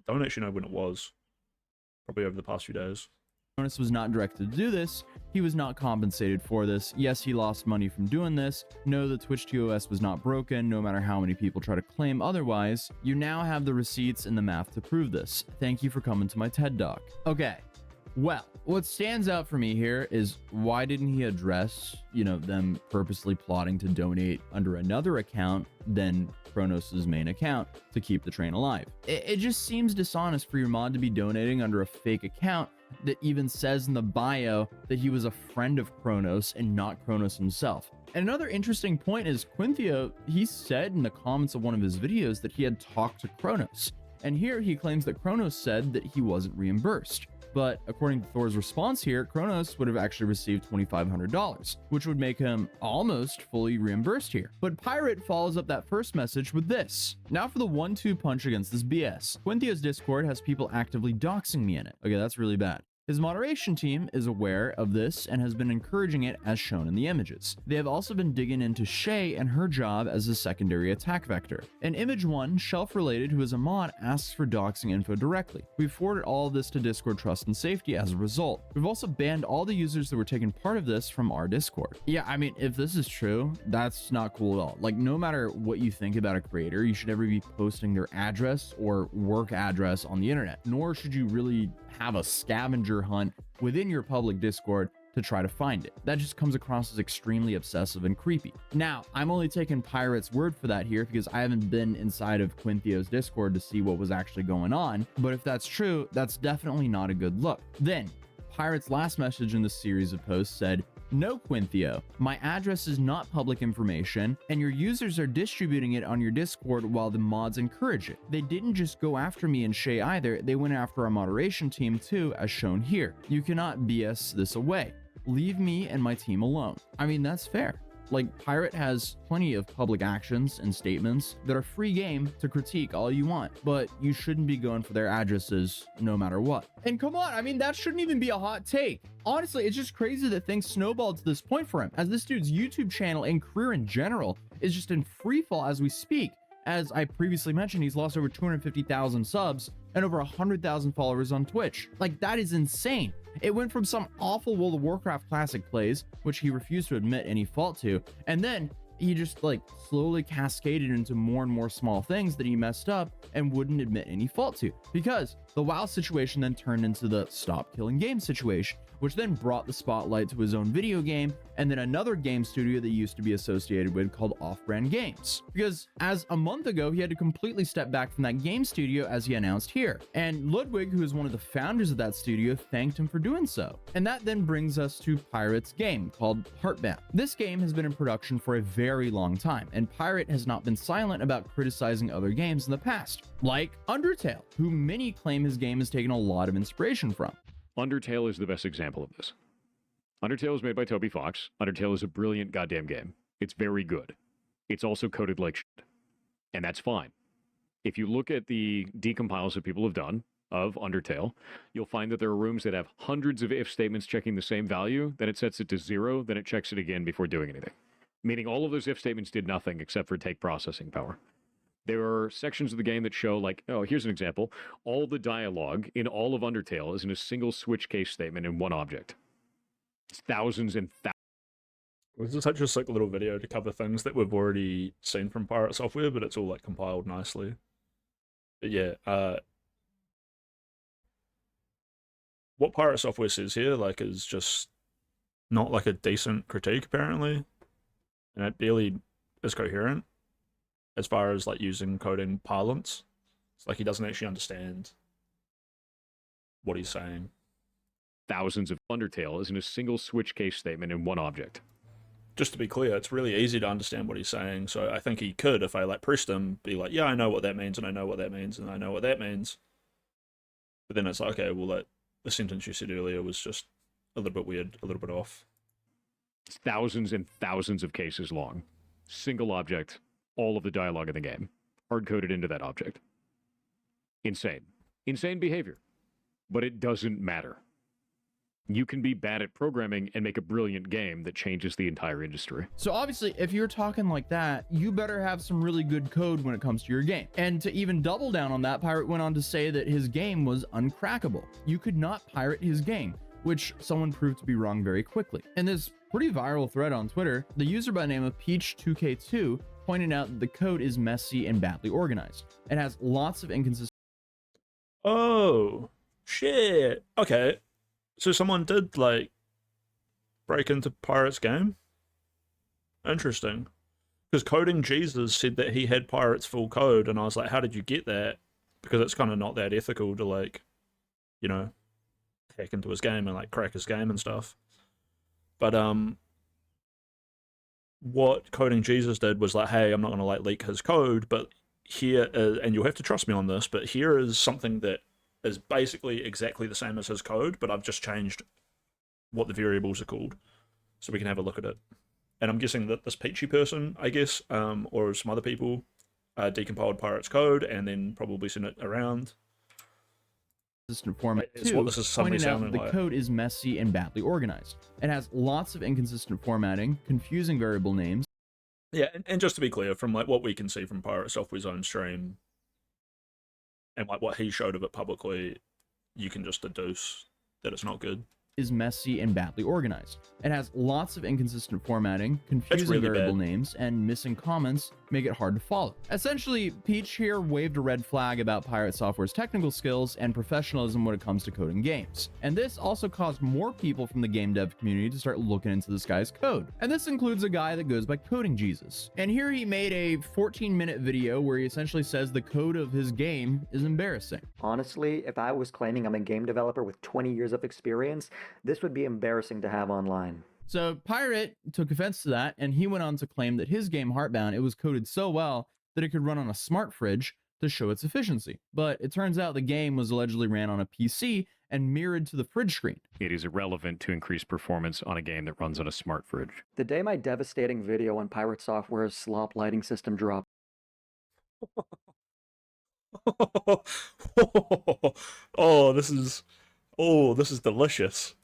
S5: Don't actually know when it was. Probably over the past few days.
S6: Cronus was not directed to do this. He was not compensated for this. Yes, he lost money from doing this. No, the Twitch TOS was not broken, no matter how many people try to claim otherwise. You now have the receipts and the math to prove this. Thank you for coming to my TED Talk. Okay, well, what stands out for me here is why didn't he address, you know, them purposely plotting to donate under another account than Kronos' main account to keep the train alive? It just seems dishonest for your mod to be donating under a fake account that even says in the bio that he was a friend of Kronos and not Kronos himself. And another interesting point is Quinthio, he said in the comments of one of his videos that he had talked to Kronos. And here he claims that Kronos said that he wasn't reimbursed. But according to Thor's response here, Kronos would have actually received $2,500, which would make him almost fully reimbursed here. But Pirate follows up that first message with this. Now for the 1-2 punch against this BS. Quinthio's Discord has people actively doxing me in it. Okay, that's really bad. His moderation team is aware of this and has been encouraging it as shown in the images. They have also been digging into Shay and her job as a secondary attack vector. In image 1, Shelf Related, who is a mod, asks for doxing info directly. We've forwarded all of this to Discord Trust and Safety as a result. We've also banned all the users that were taking part of this from our Discord. Yeah, I mean, if this is true, that's not cool at all. Like, no matter what you think about a creator, you should never be posting their address or work address on the internet, nor should you really have a scavenger hunt within your public Discord to try to find it. That just comes across as extremely obsessive and creepy. Now, I'm only taking Pirate's word for that here because I haven't been inside of Quinthio's Discord to see what was actually going on, but if that's true, that's definitely not a good look. Then, Pirate's last message in this series of posts said, "No, Quinthio, my address is not public information, and your users are distributing it on your Discord while the mods encourage it. They didn't just go after me and Shay either, they went after our moderation team too, as shown here. You cannot BS this away. Leave me and my team alone." I mean, that's fair. Like, Pirate has plenty of public actions and statements that are free game to critique all you want, but you shouldn't be going for their addresses no matter what. And come on, I mean, that shouldn't even be a hot take. Honestly, it's just crazy that things snowballed to this point for him, as this dude's YouTube channel and career in general is just in free fall as we speak. As I previously mentioned, he's lost over 250,000 subs and over 100,000 followers on Twitch. Like, that is insane. It went from some awful World of Warcraft classic plays, which he refused to admit any fault to, and then he just like slowly cascaded into more and more small things that he messed up and wouldn't admit any fault to, because the WoW situation then turned into the stop killing game situation, which then brought the spotlight to his own video game, and then another game studio that he used to be associated with called Off-Brand Games. Because as a month ago, he had to completely step back from that game studio as he announced here. And Ludwig, who is one of the founders of that studio, thanked him for doing so. And that then brings us to Pirate's game called Heartbound. This game has been in production for a very long time, and Pirate has not been silent about criticizing other games in the past, like Undertale, who many claim his game has taken a lot of inspiration from.
S8: Undertale is the best example of this. Undertale was made by Toby Fox. Undertale is a brilliant goddamn game. It's very good. It's also coded like shit. And that's fine. If you look at the decompiles that people have done of Undertale, you'll find that there are rooms that have hundreds of if statements checking the same value, then it sets it to 0, then it checks it again before doing anything. Meaning all of those if statements did nothing except for take processing power. There are sections of the game that show, like, oh, here's an example. All the dialogue in all of Undertale is in a single switch case statement in one object. It's thousands and thousands.
S19: This is just like a little video to cover things that we've already seen from Pirate Software, but it's all like compiled nicely. But yeah, what Pirate Software says here, like, is just not like a decent critique, apparently. And it barely is coherent as far as like using coding parlance. It's like he doesn't actually understand what he's saying.
S8: Thousands of Undertale is in a single switch case statement in one object.
S19: Just to be clear, it's really easy to understand what he's saying, so I think he could, if I like pressed him, be like, yeah, I know what that means, and I know what that means, and I know what that means. But then it's like, okay, well, that the sentence you said earlier was just a little bit weird, a little bit off.
S8: It's thousands and thousands of cases long. Single object, all of the dialogue in the game, hard-coded into that object. Insane. Insane behavior. But it doesn't matter. You can be bad at programming and make a brilliant game that changes the entire industry.
S6: So obviously, if you're talking like that, you better have some really good code when it comes to your game. And to even double down on that, Pirate went on to say that his game was uncrackable. You could not pirate his game, which someone proved to be wrong very quickly. In this pretty viral thread on Twitter, the user by the name of Peach2K2 pointed out that the code is messy and badly organized. It has lots of inconsistencies.
S19: Oh, shit. Okay. So someone did, like, break into Pirate's game? Interesting. Because Coding Jesus said that he had Pirate's full code, and I was like, how did you get that? Because it's kind of not that ethical to, like, you know, hack into his game and, like, crack his game and stuff. But, what Coding Jesus did was like, hey, I'm not going to, like, leak his code, but here is, and you'll have to trust me on this, but here is something that is basically exactly the same as his code, but I've just changed what the variables are called, so we can have a look at it. And I'm guessing that this Peachy person, I guess, or some other people, decompiled Pirate's code and then probably sent it around.
S6: Format
S19: It's what this is suddenly
S6: pointing out
S19: sounding
S6: that the
S19: like.
S6: code is messy and badly organized. It has lots of inconsistent formatting, confusing variable names.
S19: Yeah, and just to be clear, from like what we can see from Pirate Software's own stream, and like what he showed of it publicly, you can just deduce that it's not good.
S6: Is messy and badly organized. It has lots of inconsistent formatting, confusing
S19: really
S6: variable
S19: bad.
S6: names, and missing comments make it hard to follow. Essentially, Peach here waved a red flag about Pirate Software's technical skills and professionalism when it comes to coding games. And this also caused more people from the game dev community to start looking into this guy's code. And this includes a guy that goes by Coding Jesus. And here he made a 14-minute video where he essentially says the code of his game is embarrassing.
S10: Honestly, if I was claiming I'm a game developer with 20 years of experience, this would be embarrassing to have online.
S6: So Pirate took offense to that, and he went on to claim that his game Heartbound, it was coded so well that it could run on a smart fridge to show its efficiency. But it turns out the game was allegedly ran on a PC and mirrored to the fridge screen.
S8: It is irrelevant to increase performance on a game that runs on a smart fridge.
S10: The day my devastating video on Pirate Software's slop lighting system dropped.
S19: This is delicious.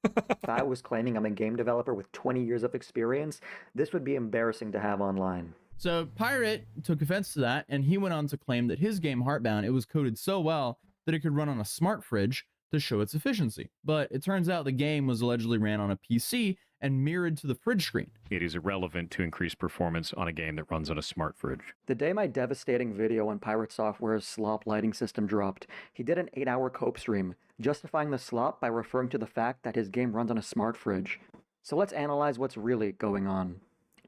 S10: If I was claiming I'm a game developer with 20 years of experience, this would be embarrassing to have online.
S6: So Pirate took offense to that, and he went on to claim that his game Heartbound, it was coded so well that it could run on a smart fridge to show its efficiency. But it turns out the game was allegedly ran on a PC and mirrored to the fridge screen.
S8: It is irrelevant to increase performance on a game that runs on a smart fridge.
S10: The day my devastating video on Pirate Software's slop lighting system dropped, he did an 8-hour cope stream, justifying the slop by referring to the fact that his game runs on a smart fridge. So let's analyze what's really going on.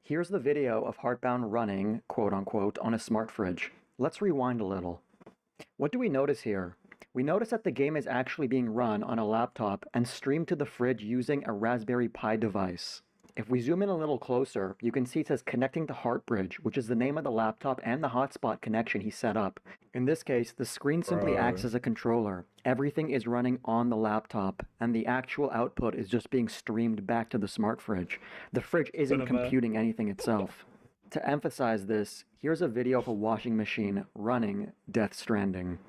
S10: Here's the video of Heartbound running, quote-unquote, on a smart fridge. Let's rewind a little. What do we notice here? We notice that the game is actually being run on a laptop and streamed to the fridge using a Raspberry Pi device. If we zoom in a little closer, you can see it says connecting to HeartBridge, which is the name of the laptop and the hotspot connection he set up. In this case, the screen simply acts as a controller. Everything is running on the laptop, and the actual output is just being streamed back to the smart fridge. The fridge isn't computing anything itself. To emphasize this, here's a video of a washing machine running Death Stranding.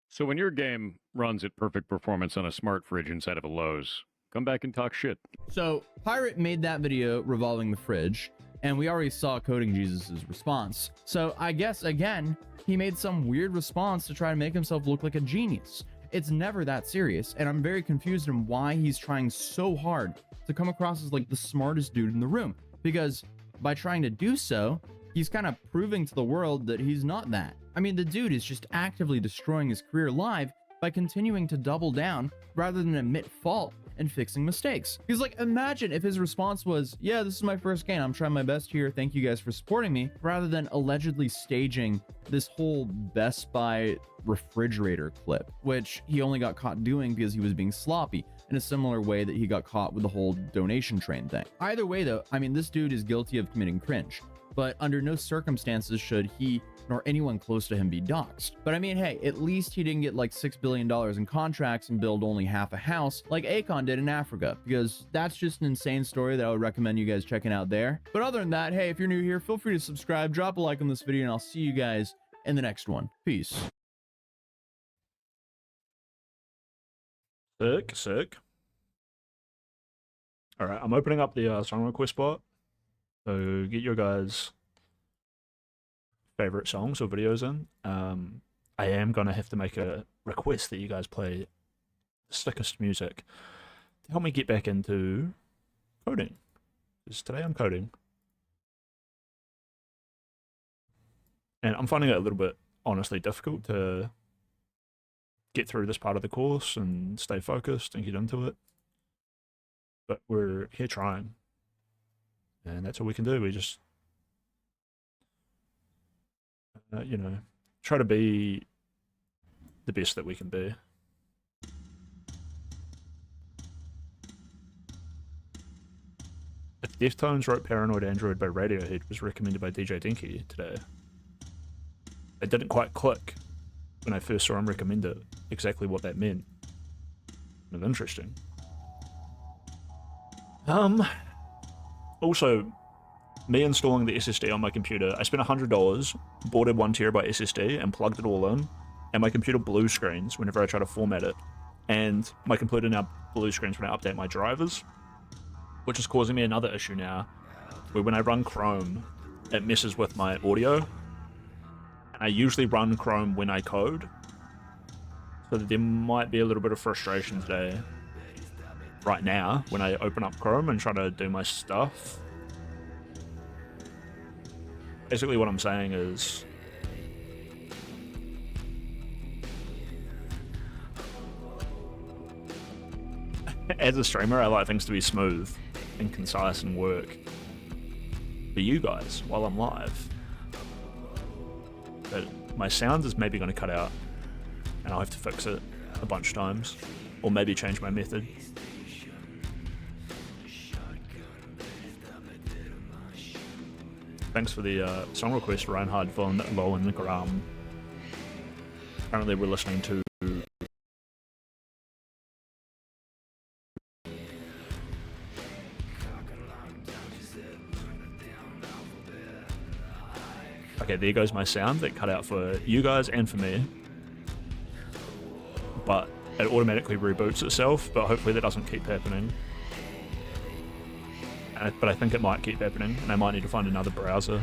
S8: So when your game runs at perfect performance on a smart fridge inside of a Lowe's, come back and talk shit.
S6: So Pirate made that video revolving the fridge, and we already saw Coding Jesus' response. So I guess, again, he made some weird response to try to make himself look like a genius. It's never that serious, and I'm very confused in why he's trying so hard to come across as like the smartest dude in the room, because by trying to do so, he's kind of proving to the world that he's not that. I mean, the dude is just actively destroying his career live by continuing to double down rather than admit fault and fixing mistakes. Because like, imagine if his response was, yeah, this is my first game, I'm trying my best here, thank you guys for supporting me, rather than allegedly staging this whole Best Buy refrigerator clip, which he only got caught doing because he was being sloppy, in a similar way that he got caught with the whole donation train thing. Either way though, I mean, this dude is guilty of committing cringe, but under no circumstances should he nor anyone close to him be doxxed. But I mean, hey, at least he didn't get like $6 billion in contracts and build only half a house like Akon did in Africa, because that's just an insane story that I would recommend you guys checking out there. But other than that, hey, if you're new here, feel free to subscribe, drop a like on this video, and I'll see you guys in the next one. Peace.
S19: Sick. Alright, I'm opening up the song request bot. So get your guys' favorite songs or videos in. I am gonna have to make a request that you guys play the sickest music to help me get back into coding. Because today I'm coding. And I'm finding it a little bit, honestly, difficult to get through this part of the course and stay focused and get into it. But we're here trying. And that's all we can do. We just, you know, try to be the best that we can be. If Deftones wrote Paranoid Android by Radiohead was recommended by DJ Dinky today, it didn't quite click when I first saw him recommend it, exactly what that meant. Kind of interesting. Also, me installing the SSD on my computer, I spent $100, bought a 1TB SSD and plugged it all in, and my computer blue screens whenever I try to format it. And my computer now blue screens when I update my drivers, which is causing me another issue now, where when I run Chrome, it messes with my audio. And I usually run Chrome when I code, so there might be a little bit of frustration today, right now, when I open up Chrome and try to do my stuff. Basically what I'm saying is, as a streamer, I like things to be smooth and concise and work for you guys while I'm live. But my sound is maybe going to cut out, and I'll have to fix it a bunch of times, or maybe change my method. Thanks for the song request, Reinhard von Lohengram. Apparently we're listening to okay, there goes my sound that cut out for you guys and for me. But it automatically reboots itself, but hopefully that doesn't keep happening. But I think it might keep happening, and I might need to find another browser